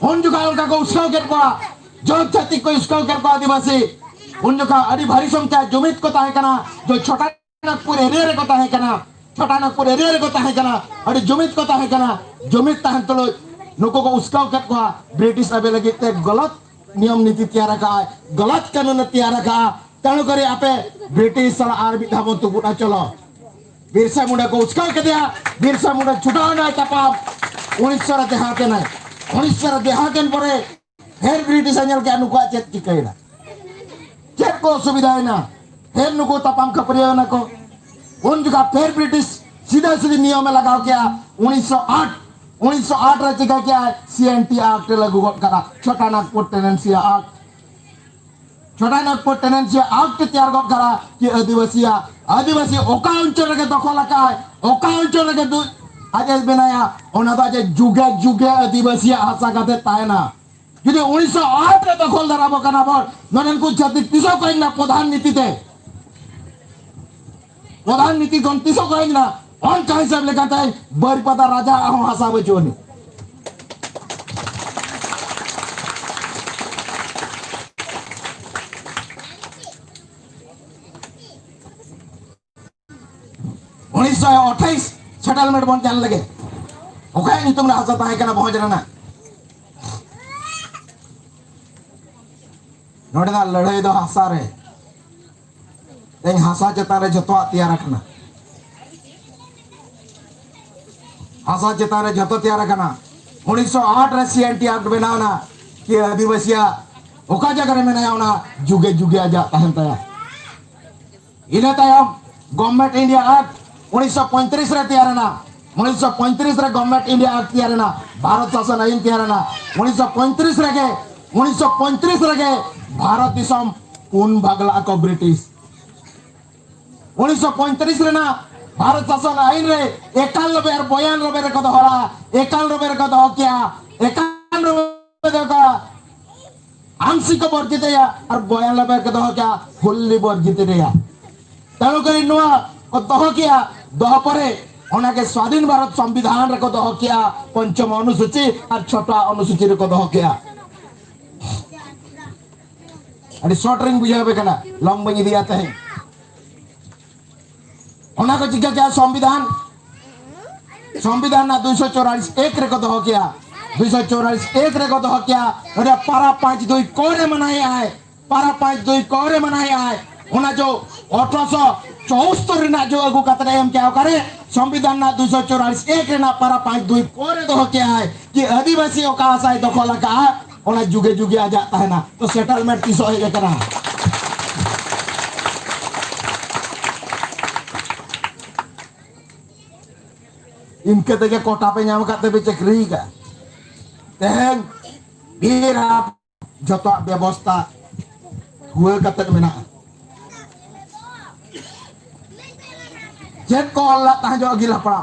उन जुगा उनका को उसको कर को जो जाति को उसको कर को आदिवासी उन जुगा अड़ी भारी संख्या जुमित को ताहे कना जो छोटा नागपुर एरिया रे को ताहे कना छोटा नागपुर एरिया रे को ताहे कना अड़ी जुमित को ताहे कना जुमित ताहे तो नुको को उसको कर को ब्रिटिश अबे लगी ते गलत नियम नीति तैयार रखा है गलत कानून तैयार रखा तणु करे आपे ब्रिटिश साला आरबी धाबो तो गुना चलो बिरसा मुंडा को उसको कर दिया बिरसा मुंडा छुटाओ ना तपा 1900 देहाते ना 1900 देहाते परे फिर ब्रिटिश अंजल के अनुका चेक चिकैना चेक को सुविधा है ना फिर नुको तपाम खपरिया ना को उन जगह फिर ब्रिटिश सीधा सीधे नियम में लगाओ क्या 1908 रे चिका क्या है सीएनटी एक्ट लागू करा छोटा नागपुर टेनेंसी एक्ट तैयार करा कि आदिवासी ओका अंचल के दखल का है ओका अंचल के आज बनाया ओना तो आज जुगे आदिवासी आशा करते तायना যদি 1908 রে দখল ধরাবো কানা বল নরেন কো জাতি তিসো কইনা প্রধান নীতিতে प्रधान नीति गण तीसो कहें ना ऑन का हिसाब लेकर ताई बरिपदा राजा हम हसा बचोनी उन्नीस सौ 28 सेटलमेंट बन जाने लगे ओके नहीं तुमने हसा ताई करना पहुंच रहा ना नोड़े ना लड़ाई दो हसा रहे तें हसा चेतारे जतो तैयार रखना हसा चेतारे जतो तैयार रखना 1908 रे सीएनटी एक्ट बनावना कि आदिवासिया ओका जगह रे मेना यावना जुगे जुगे आजा तहन तया इने तायम गवर्नमेंट इंडिया एक्ट 1935 रे तैयार ना 1935 रे गवर्नमेंट इंडिया एक्ट तैयार ना भारत शासन आईन तैयार ना 1935 रे भारत दिसम पून भागला को ब्रिटिश 1935 रे ना भारत शासन आईन रे 91 और 92 रे को दोहरा 91 रे को दो क्या 91 रे को आंशिक वर्जित या और 92 के दो क्या फुल्ली वर्जित रे या तालो करी नुआ को दो क्या दो परे ओना के स्वाधीन भारत संविधान रे को दो क्या पंचम अनुसूची और छठा अनुसूची रे को दो क्या अरे शॉर्ट रिंग बुझावे कना लॉन्ग बनी दिया हैं ओना को चिका क्या संविधान ना 244 एक रे को दो क्या 244 एक रे को दो क्या अरे पारा 5-2 कोरे मनाए आए पारा 5-2 कोरे मनाए आए ओना जो 1874 ना जो अगु कतरे हम क्या करे संविधान ना 244 एक रे ना पारा 5-2 कोरे दो क्या है कि आदिवासियों का आशा दखल का ओना जुगे जुगे आ जाता है ना तो सेटलमेंट किसो है करा इनके तके कोटा पे नाम करते भी चक्री का तेहन बीरा जतो व्यवस्था हुए कतक में ना जेट को अल्लाह ता जो अगिला पड़ा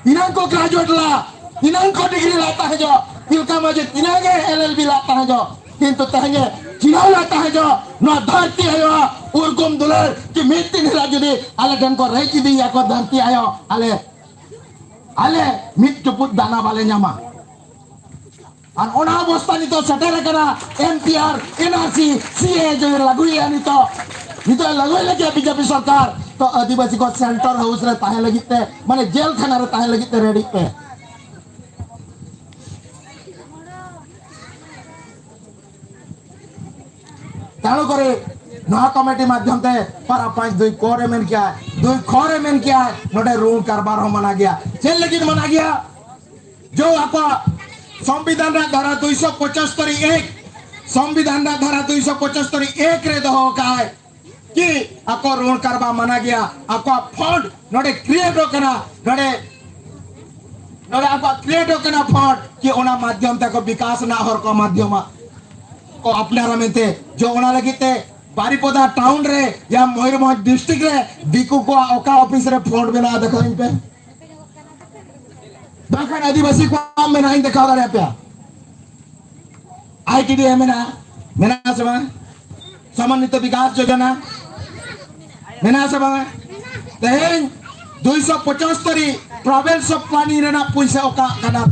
तिनां को ग्रेजुएट ला तिनां को डिग्री लाता है जो तिलका मजे तिनांगे एलएलबी लाता है जो किंतु तहंगे चिनाव लाता है जो न धरती आयो उर्गुम दुलर कि मिट्टी निला जुदी आले ठन को रही दी या को धरती आयो आले मिट चुपुत दाना वाले न्यामा और ओना अवस्था नितो सेटेल करा एमपीआर एनआरसी सीए जो लागू है नितो लागू लगे बीजेपी सरकार तो आदिवासी को सेंटर हाउस रे ताहे लगिते माने जेल खाना रे ताहे लगिते रेडी पे तालो करे नहा कमेटी माध्यम से पारा 5-2 कोरे में क्या है 2 खोरे में क्या है नोटे रूल कारबार हो मना गया चल लेकिन मना गया जो आपा संविधान रा धारा 275 एक संविधान रा धारा 275 एक रे दो का है कि आपको रूल कारबार मना गया आपका फंड नोटे क्रिएट हो करना नोटे आपका क्रिएट हो करना फंड कि ओना माध्यम तक विकास ना हर को माध्यम को अपने रमें थे जो ओना लगी थे बारिपदा टाउन रे या मयूरभंज डिस्ट्रिक्ट रे दिकु को ओका ऑफिस रे फंड बना देखो इन पे दखन आदिवासी को में नहीं देखा रे पे आईटीडी में ना समन्वित विकास योजना मेना सब तेन 275 प्रोविंस ऑफ प्लानिंग रे ना पैसा ओका कना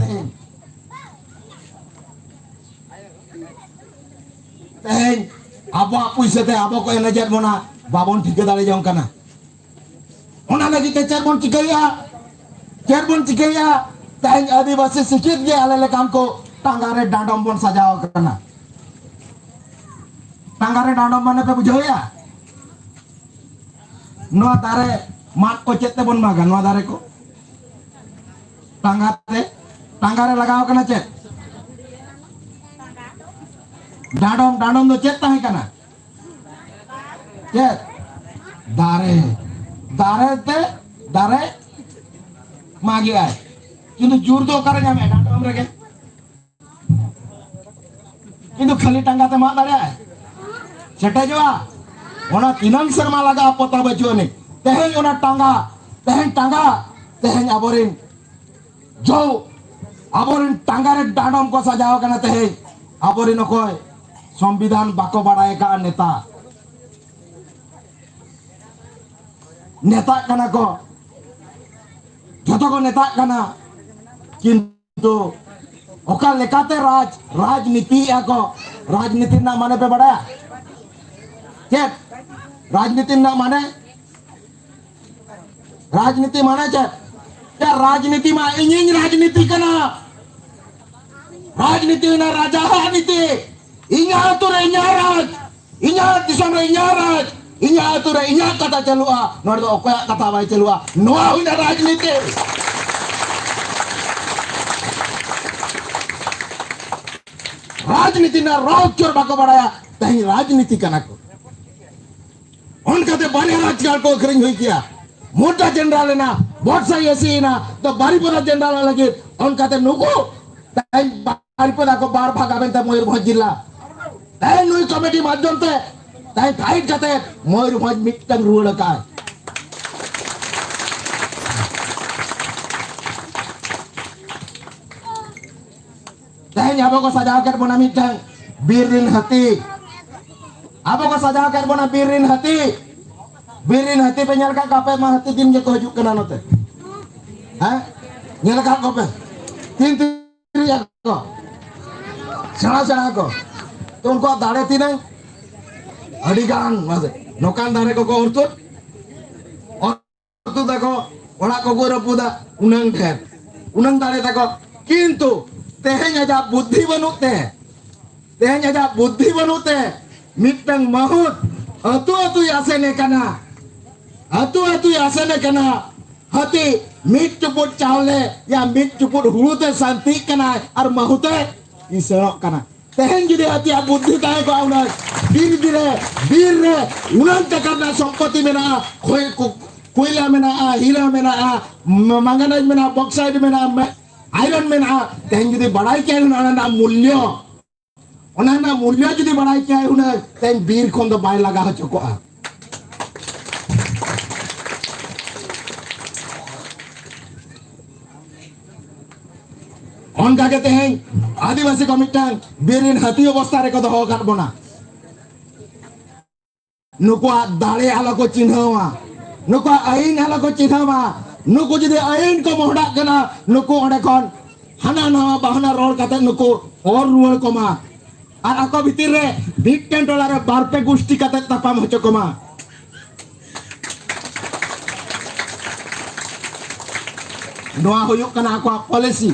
तेन अब पैसे थे अब को नजर बना बाबन ठिके दाड़े जाऊं कना ओना लगी ते चेरबन चिकैया तेन आदिवासी शिक्षित जे आले ले काम को टांगारे डांडम बन सजाओ करना टांगारे डांडम माने पे बुझोया नो दारे माट को चेते बन मागा नो दारे को टांगारे लगाओ करना चेत डांडम दो चेत ताहे कना चेत दारे मागी आए किंतु जोर दो करे जामे डांडम रगे किंतु खाली टांगा ते मा दाड़े सेटे जोआ ओना तीनन शर्मा लगा पोता बचोने तेहेन ओना टांगा तेहेन आबोरिन जो आबोरिन टांगा रे डांडम को सजाओ कना तेहेन आबोरिन कोय संविधान बाको बाड़ाए का नेता नेता कना को जोतो को नेता कना किंतु ओका लेकाते राजनीति को राजनीति ना माने पे बड़ा चेत राजनीति ना माने राजनीति माने चेत या राजनीति मा इंजिन राजनीति कना राजनीति ना राजा नीति इnya तो रे इnya राज इnya दिसम रे इnya राज इnya तो रे इnya कथा चलुआ नोर दो ओका कथा बाय चलुआ नोआ हुना राजनीति राजनीति ना रोक चोर बाको बढ़ाया तही राजनीति कना को उनका ते बारी राजकाल को करिंग हुई किया मोटा जनरल ना बहुत सही ऐसी ना तो बारीपदा जनरल लगे उनका ते नुको तही बारीपदा को बार भागा बेंता मयूरभंज जिला तही नुई कमेटी माध्यम ते तही फाइट करते मयूरभंज मिट्टन रुड़ का तही अब को सजा कर बना मिट्टन बीरिन हती अब को सजा कर बना बीरिन हती पे nyal ka kape mah hati din ke ko hijuk kana note ha nyal ka kape tin tiri ya ko sena ko to unko dare tinang adigan mase nokan dare ko urtut dako ora ko go rapuda unang dare dako kintu teheng aja buddhi banute mitang mahut atu yasene kana hati mit cuput chaule ya mit cuput hurute santi kana ar mahute iserok kana teheng judi hati buddhi tahe ko auna bir re unang takarna sampati mena koila mena hira mena manganese mena bauxite mena iron mena teheng judi badai kya na mulya judi badai kya una teheng bir khon do bai laga choko a on kagete हैं आदिवासी कमिटन बीरिन हती अवस्था रे को दो कर बना नुको दाड़े आला को चिन्हवा नुको आईन आला को चिन्हवा नुको जदि आईन को मोहडा कना नुको ओडे कोन हाना नवा बहाना रोड कते नुको और रुवल कोमा आर आको भीतर रे $10 रे बारपे गोष्ठी कते तपाम होचो कोमा नोआ होयो कना आको पॉलिसी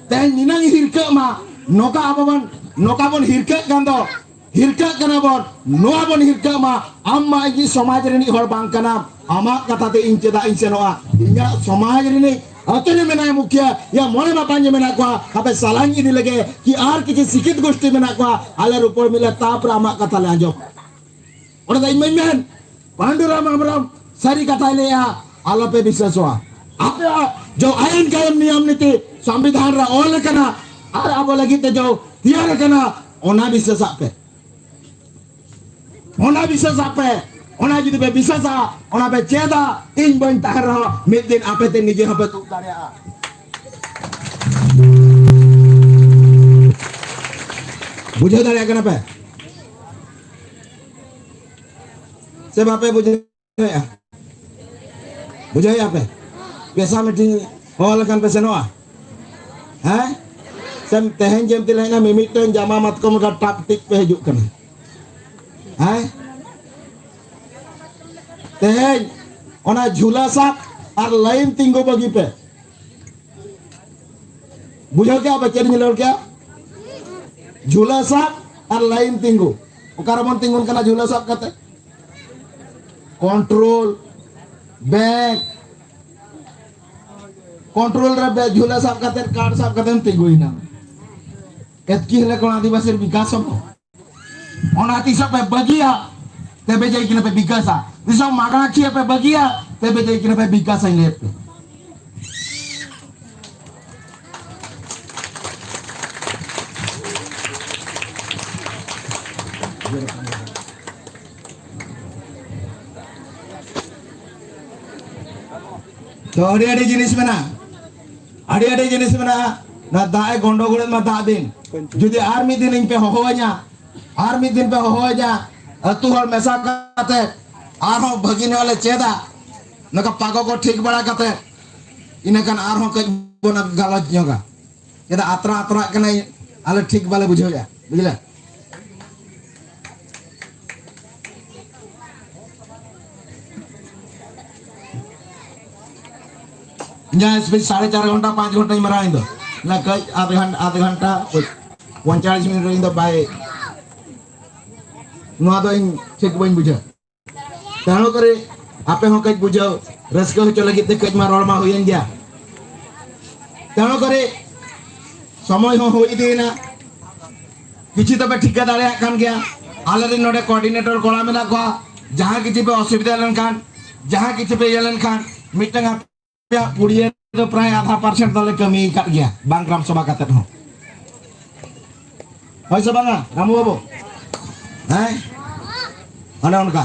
तह निनंग हिरके मा नोका bon hirke gando hirke kana bon noa bon hirke ma amma igi samaj reni hor bang kana ama kata te ince da ince noa inya samaj reni atene mena mukhya ya mone ma panje mena kwa habe salangi di lege ki ar kichi sikit goshti mena kwa aler upor mile tapra ama kata le anjok ora dai men panduram amram sari kata le ya ala pe bisaswa apa जो ion कायम नियम नीति संविधान रा ओल कना are अब लगी ते जो तियार कना ओना विशेष आपे ओना जुदी पे विशेषा ओना पे चेदा इन बन तार रहा मिद दिन आपे ते निजे हपे तू दारिया बुझे दारिया कना पे से बापे बुझे या पे biasa meeting hall kan pesen wah, sem tehen jam tilai na mimik tu jama mat ko muka taktik pejuk kan, tehen ona jula sak ar lain tinggo bagi pe, bujau kya baca ni lor kya, jula sak ar lain tinggo, ukaramon tinggon kana jula sak kata, control, back control रे झूला साफ करते card साफ करते तिगुई ना एतकी हले कोन आदिवासी विकास हो ओनाती सब पे बगिया तेबे जाई किने पे विकास आ दिसो मागणा खिए पे बगिया तेबे जाई किने पे विकास आई ले पे तो अड़ी जिनिस में ना दाए गोंडोगोल में दा दिन जुदी आर मी दिन पे होवा냐 अतु हर मेसा कते आरो भगिन वाले चेदा नका पागो को ठीक बड़ा कते इनकन आरो कज बोना गालज जोगा चेदा आत्रा आत्रा कने आले ठीक बाले बुझो या बुझला जहाँ स्पीच 4.5 घंटा 5 घंटा मरा इंदो ना कई आधे घंटा 45 मिनट इंदो बाय नुआ दो इन ठीक बन बुझा तानो करे आपे हो कई बुझाओ रसका हो चला कितने कई मार मा हुई गया तानो करे समय हो इदी ना किसी तो पे ठीक दाड़े कान गया आले दिन नोडे कोऑर्डिनेटर कोड़ा में ना को जहाँ किसी पे असुविधा लन खान जहाँ किसी पे यलन खान मीटिंग या पुड़िया तो प्राय आधा% तले कमी कर गया बांग्राम सभा काते हो होय सबांगा रामू बाबू हैं अने उनका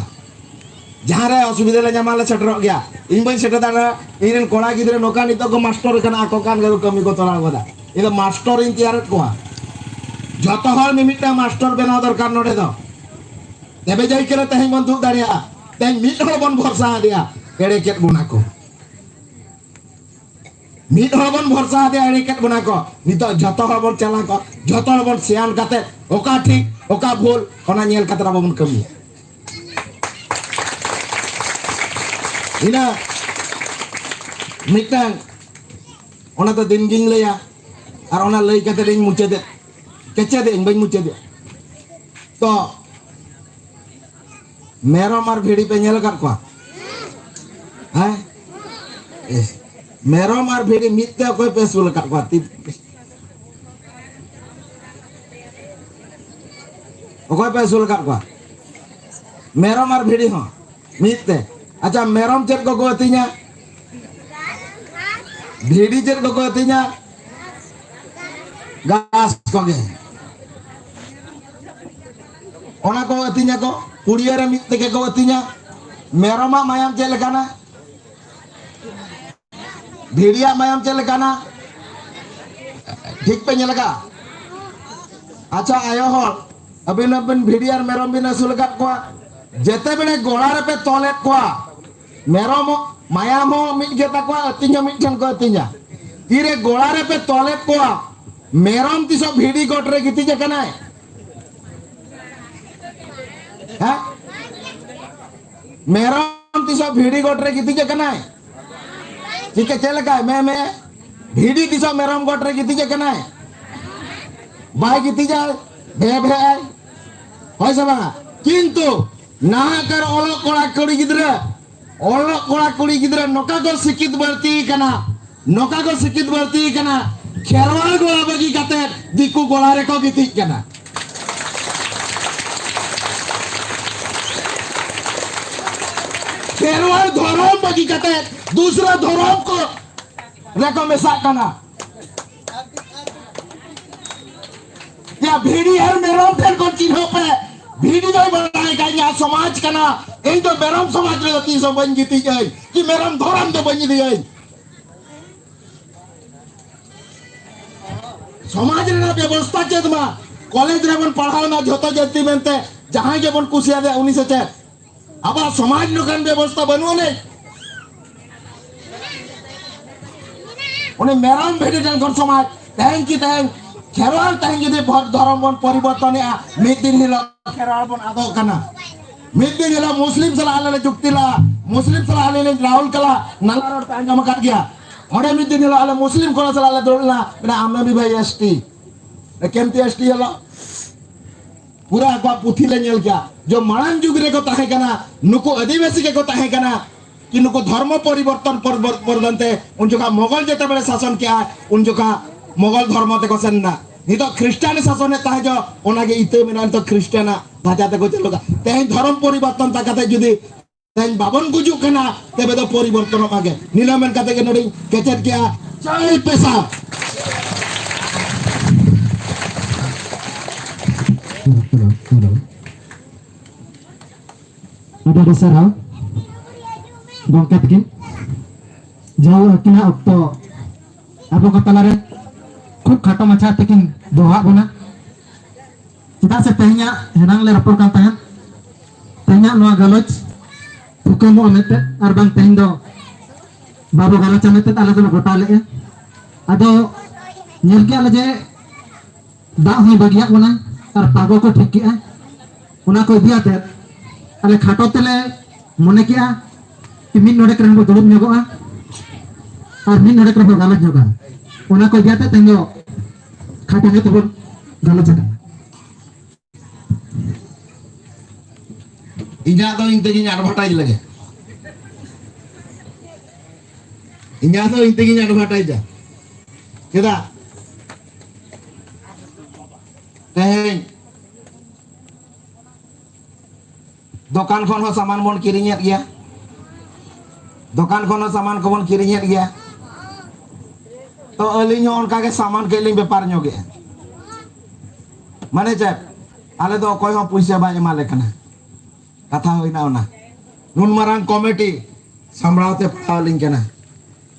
जहाँ रे असुविधा ले जमाले सेटर गया इन बन सेटर दाना इन कोड़ा गिदरे नोका नितो को मास्टर कना को कान गरो कमी को तोला गोदा इदो मास्टर इन तैयार को जतो हर मिमिटा मास्टर बेना दरकार नोडे दो तेबे जाई करे तहे बंधु दाड़िया तहे मिट हो बन भरसा दिया एड़े केट गुना को मिट हबन भरसा दे एड़ेकेट बना को नितो जतो हबन चला को जतो हबन सियान काते ओका ठीक ओका भूल ओना नेल काते राबन कमी इना मिटन ओना तो दिन गिंग लेया और ओना लई काते दिन मुचे दे केचे दे बई मुचे दे तो मेरो मार भिड़ी पे नेल कर को हैं मेरो मार भेड़ी मित्ते कोई पेसुल काटवाती कोई पेसुल काटवा मेरो मार भेड़ी हो मित्ते अच्छा मेरोम चेक को गोतिnya भेड़ी चेक को गोतिnya gas koge ona ko gotinya ko pudiara mitte ke gotinya meroma mayam cek lekana भेड़िया मायम चले काना ठीक पे लगा अच्छा आयो हो अबिन अबिन भेड़िया मेरम बिन असुल काट को जेते बेने गोड़ा रे पे तोले को मेरम मायम हो मिट गेता को अतिnya मिट ठन को अतिnya तीरे गोड़ा रे पे तोले को मेरम तिसो भेड़ी गोट रे गिति जे कना है मेरम तिसो भेड़ी गोट रे गिति जे कना ठीक है चल का मैं भीड़ी दिशा मेरम गोट रे गिति जे कना बाय गिति जा भे भे होय सबा किंतु ना कर ओलो कोड़ा कुड़ी गिदरे नोका को सिकित बरती कना नोका को सिकित बरती कना खेरवाल गोला बगी काते दिकु गोला रे को गिति कना खेरवाल धर्म बगी काते दूसरा धर्म को रेको मेसा कना या भीड़ी हर मेरम फेर को चिन्हो पे भीड़ी जो बनाए का या समाज कना ए तो मेरम समाज रे ती सो बन जीती जाय कि मेरम धर्म तो बन दी जाय समाज रे व्यवस्था चेत मा कॉलेज रे बन पढ़ाओ ना जतो जति मेनते जहां के बन कुसिया दे उनी से चे अब समाज लोकन व्यवस्था बनवो ने उन्हें मेरम भेड़ी जन समाज तहन की तहन खेरवाल तहन जदि धर्म बन परिवर्तन या मिद दिन हिलो खेरवाल बन आदो कना मिद दिन हिलो मुस्लिम सला आले जुक्तिला मुस्लिम सला आले राहुल कला नाला रोड पे अंजम कर गया ओडे मिद दिन हिलो आले मुस्लिम कोला सला आले दोड़ला ना आमे भी भाई एसटी केमती एसटी हलो पूरा को पुथी ले नेल क्या जो मांग जुग रे को ताहे कना नुको आदिवासी के को ताहे कना कि नुको धर्म परिवर्तन परदंते उन जोका मोगल जेते बेले शासन किया उन जोका मोगल धर्म ते को सेना नि तो ख्रिस्टान शासन ताहे जो ओनागे इते मिनान तो ख्रिस्टाना भाजा ते को चलोगा तेन धर्म परिवर्तन ताकाते जदी तेन बाबन गुजु कना तेबे तो परिवर्तन मागे नीलमन काते के नडी केचेट किया चाय पैसा ada di sarau gongket kin jauh kina okto abo kata lare खूब खाटो मचा tekin doa buna kita setehnya henang le rapor kan tahan alinya noa galoch hukum amete arbang tendo babu galoch amete ala tu gota le ado nyel ke ala je dak hu bagiak ona ar pago ko ठीक किया ona ko dia te ale khato tele mone किया कि min node kran bo dulum nyogoa ar min node kran bo galoch nyoga ona ko dia te tendo khato ne tebon galoch jaga Inya to intinya advertise lagi. Inya to intinya advertise aja. Kita teh dokan kono saman mon kirinya dia. Dokan kono saman kon kirinya dia. To alinya on kage saman keling bepar nyoge. Mane cek. Ale do koy ho puisa banyak male kana. Kata hoina ona nun marang komiti samraute paling kana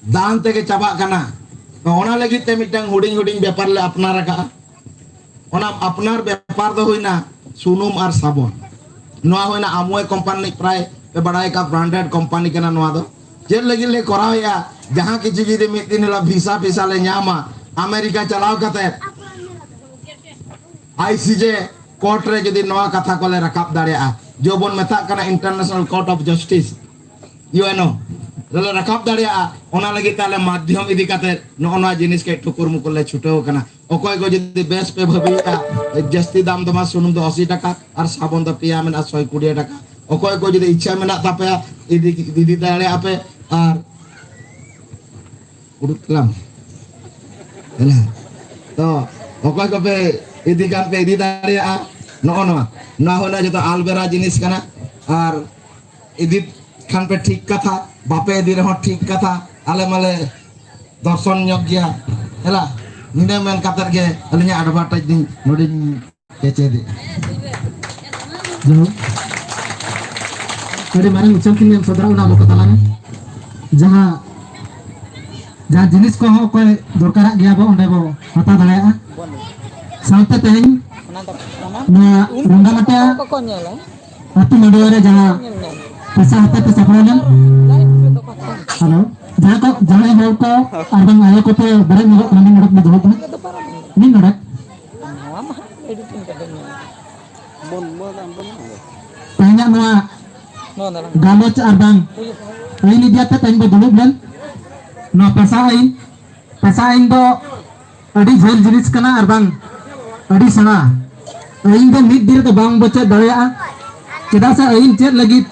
dan teke cabak kana ona lagi te mitang huding huding bepar le apnar ka ona apnar bepar do hoina sunum ar sabon noa hoina amue company pray pe badai ka branded company kana noa do jel lagi le korao ya jahan kichi jidi mitin la visa visa le nyama Amerika chalao kate ICJ court re jodi noa katha kole rakap daria जो bone मेता कना international court of justice UNO लले रकाब दाड़िया ओना लगी ताले माध्यम इदी काते नोना जिनिस के ठुकुर मुकुल ले छुटेओ कना ओकोय को जदी बेस पे भबिया जस्ती दाम दमा सुनुम दो 80 टाका और साबुन दो पिया में 120 टाका ओकोय को जदी इच्छा में ना तापे इदी दाड़े आपे और उड़तलाम एला तो ओकोय को पे इदी कान पे इदी दाड़िया नो ना होना जो तो आलबेरा जिनिस कना और इदित खान पे ठीक कथा बापे इदी रहो ठीक कथा आले माले दर्शन योग्य हेला निने मेन कतर के अलिnya advertise दिन नोडिन केचे दे जो tadi mari ucapkin yang saudara una mau katalan jaha jaha jenis ko ho koy dorkara gya bo onde bo hata dalea sante tehing na rongga mata Pokoknya lah. atu madore jaha pesa hata pesa pronen halo jaha ko jaha ho ko arbang ayo ko te bare mo nani nodok me dohok ni nodok Mama editing katanya. tanya noa No, nalang. galoch arbang ini dia te teng bo dohok dan no pesain do adi jhel jinis kana arbang adi sana aing do mid dir do bang bocha daya cheda sa aing chet lagi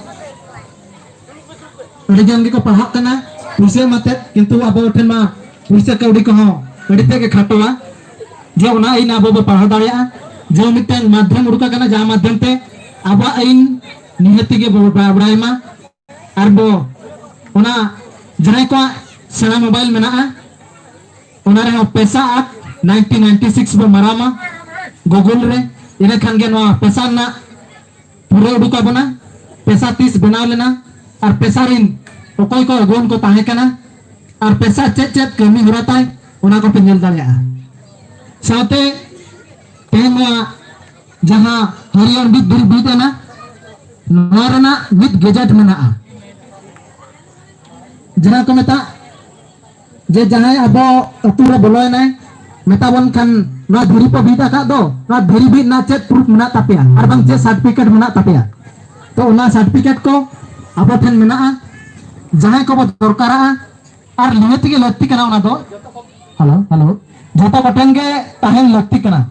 adi jang ko pahak kana puse mate kintu abo ten ma puse kaudi ko ho adi te ke khatoa je ona aing abo bo pahak daya je miteng madhyam uruka kana ja madhyam te aba aing nihati ge bo babrai ma arbo ona janai ko sana mobile mena ona re pesa 1996 bo marama google re ine khan ge no pesa na pure uduka bana pesa 30 बनाव लेना और pesa rin okoy ko agon ko tahe kana और pesa chet chet kami horata ona ko pinjal dalya saute tema jaha harian bit bil bit na narana bit gadget mena jana ko meta je jahay abo atura boloy na metabon kan na dhiri po bita ka do na dhiri bit na chet proof mena tapia arbang je certificate mena tapia to ona certificate ko abo then mena jahay ko dorkara ar limit ge lakti kana ona do halo jota button ge tahen lakti kana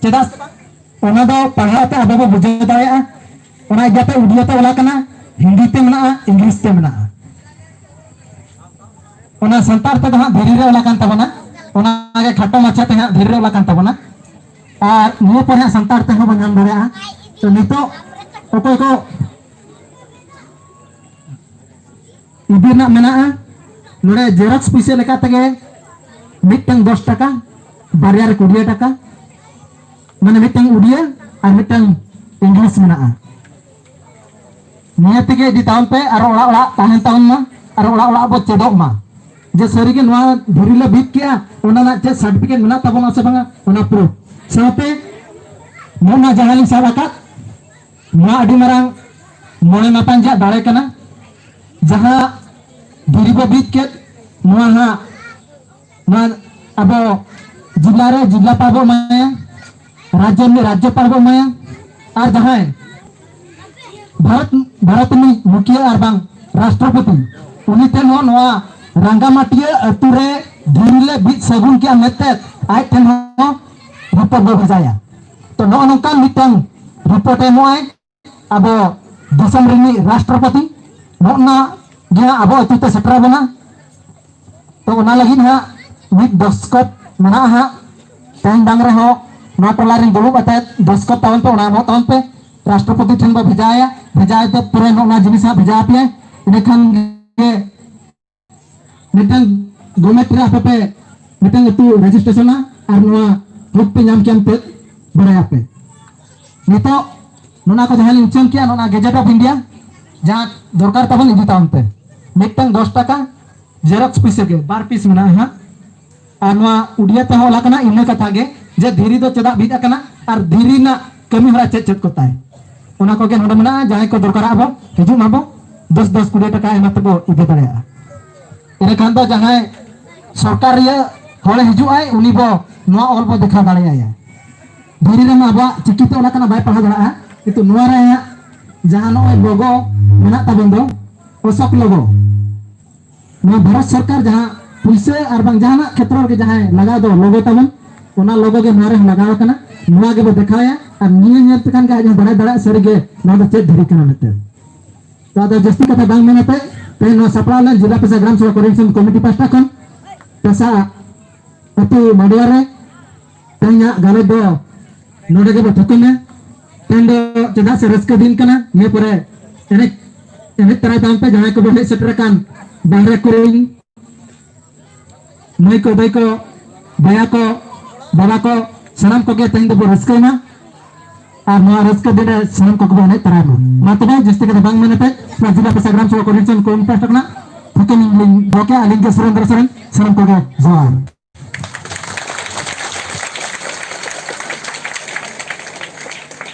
cheda ona do pahate abo bo bujhe daya ona jate udia te ola kana hindi te mena english te mena ona santar te ha dhiri re ola kan tabona ona ge khato macha te ha dhiri re ola kan tabona ar mo por ha santar te ho banyan dare to nito okoy ko ibina mena nore xerox pise leka tege mitang 10 taka baryar 20 taka mane mitang udia ar mitang english mena niya tege di tahun pe ar ola tahen tahun ma ar ola bo cedok ma je sari ke noa dhiri la bit kia ona na je certificate mena tabona se banga ona proof sape mona jahaling sabakat ma adi marang मोड़े मापान जा दाड़े कना जहां धीरी बीत के अब जिला रे जिला पार्बो माया राज्य में राज्य पार्बो माया और जहां भारत में मुखिया और बांग राष्ट्रपति उन्हीं तेन हो नवा रंगामाटिया अतुरे धीरीले बीच सगुन के नेते आज तेन हो रिपोर्ट बो भेजाया तो नो नोका मिटन रिपोर्ट एमोय अब दिसम रिनी राष्ट्रपति नोना गया अब अतुते सेटरा बना तो उना लगी हा विद दस्खत मना हा तेन डांगरे हो ना टोला रिन दुलुब अते दस्खत तावन पे उना मो तावन पे राष्ट्रपति ठन बा भेजाया तो पूरे नोना जिनिस हा भेजा पे इनेखान के मिटन गोमे तिरा पे मिटन तू रजिस्ट्रेशन और नोआ रूप पे नाम के बड़ाया पे नितो नोना को जहां लिंचन किया नोना गजेट ऑफ इंडिया जहां दरकार तबन इदी तावन पे मिटन 10 टाका जेरॉक्स पीस के 12 पीस मेना हा और नोआ उडिया पे होला कना इन्ने कथा गे जे धीरी दो चदा बीत कना और धीरी ना कमी हरा चेक कोता है उना को के नोडे मेना जहां को दरकार आबो हिजु माबो 10-10 20 टाका एमा तबो इदी दड़या इने खान दो जहां सरकार रे होले हिजु आय उनी बो नोआ ऑल बो देखा दाड़या धीरी रे माबा चिकिते ओना कना बाय पढ़ा दाड़ा किंतु नोआ रे जहां नो लोगो मेना तबन दो अशोक लोगो नोआ भारत सरकार जहां पुलिसे और बांग जहां क्षेत्र के जहां लगा दो लोगो तबन ओना लोगो के मारे लगाव कना नोआ के बो देखाया और निये निये तकन के जहां बड़ा बड़ा सर के नोआ दो चेक धीरी कना मेते तो आदा जस्ती कथा बांग मेनते ते नो सपड़ालन जिला पेशा ग्राम सभा कोऑर्डिनेशन कमिटी पास्टा खन पेशा अतु माडिया रे तेना गाले दो नोडे के बथकने तेंदो चदा से रस्क दिन कना ये परे एने तरह दाम पे जहां को बहे सेटर कान बाहरे कोरिंग मई को बाई को बया को बाबा को सलाम को के तेन दो रस्क ना और नोआ रस्क दिन सलाम को बने तरह नो मातबे जस्ती के बांग मेने पे जिला पेशा ग्राम सभा कोऑर्डिनेशन कमिटी पास्टा खना फुकेन लिंग बोके अलिंग के सुरेंद्र सरन सलाम को के जवान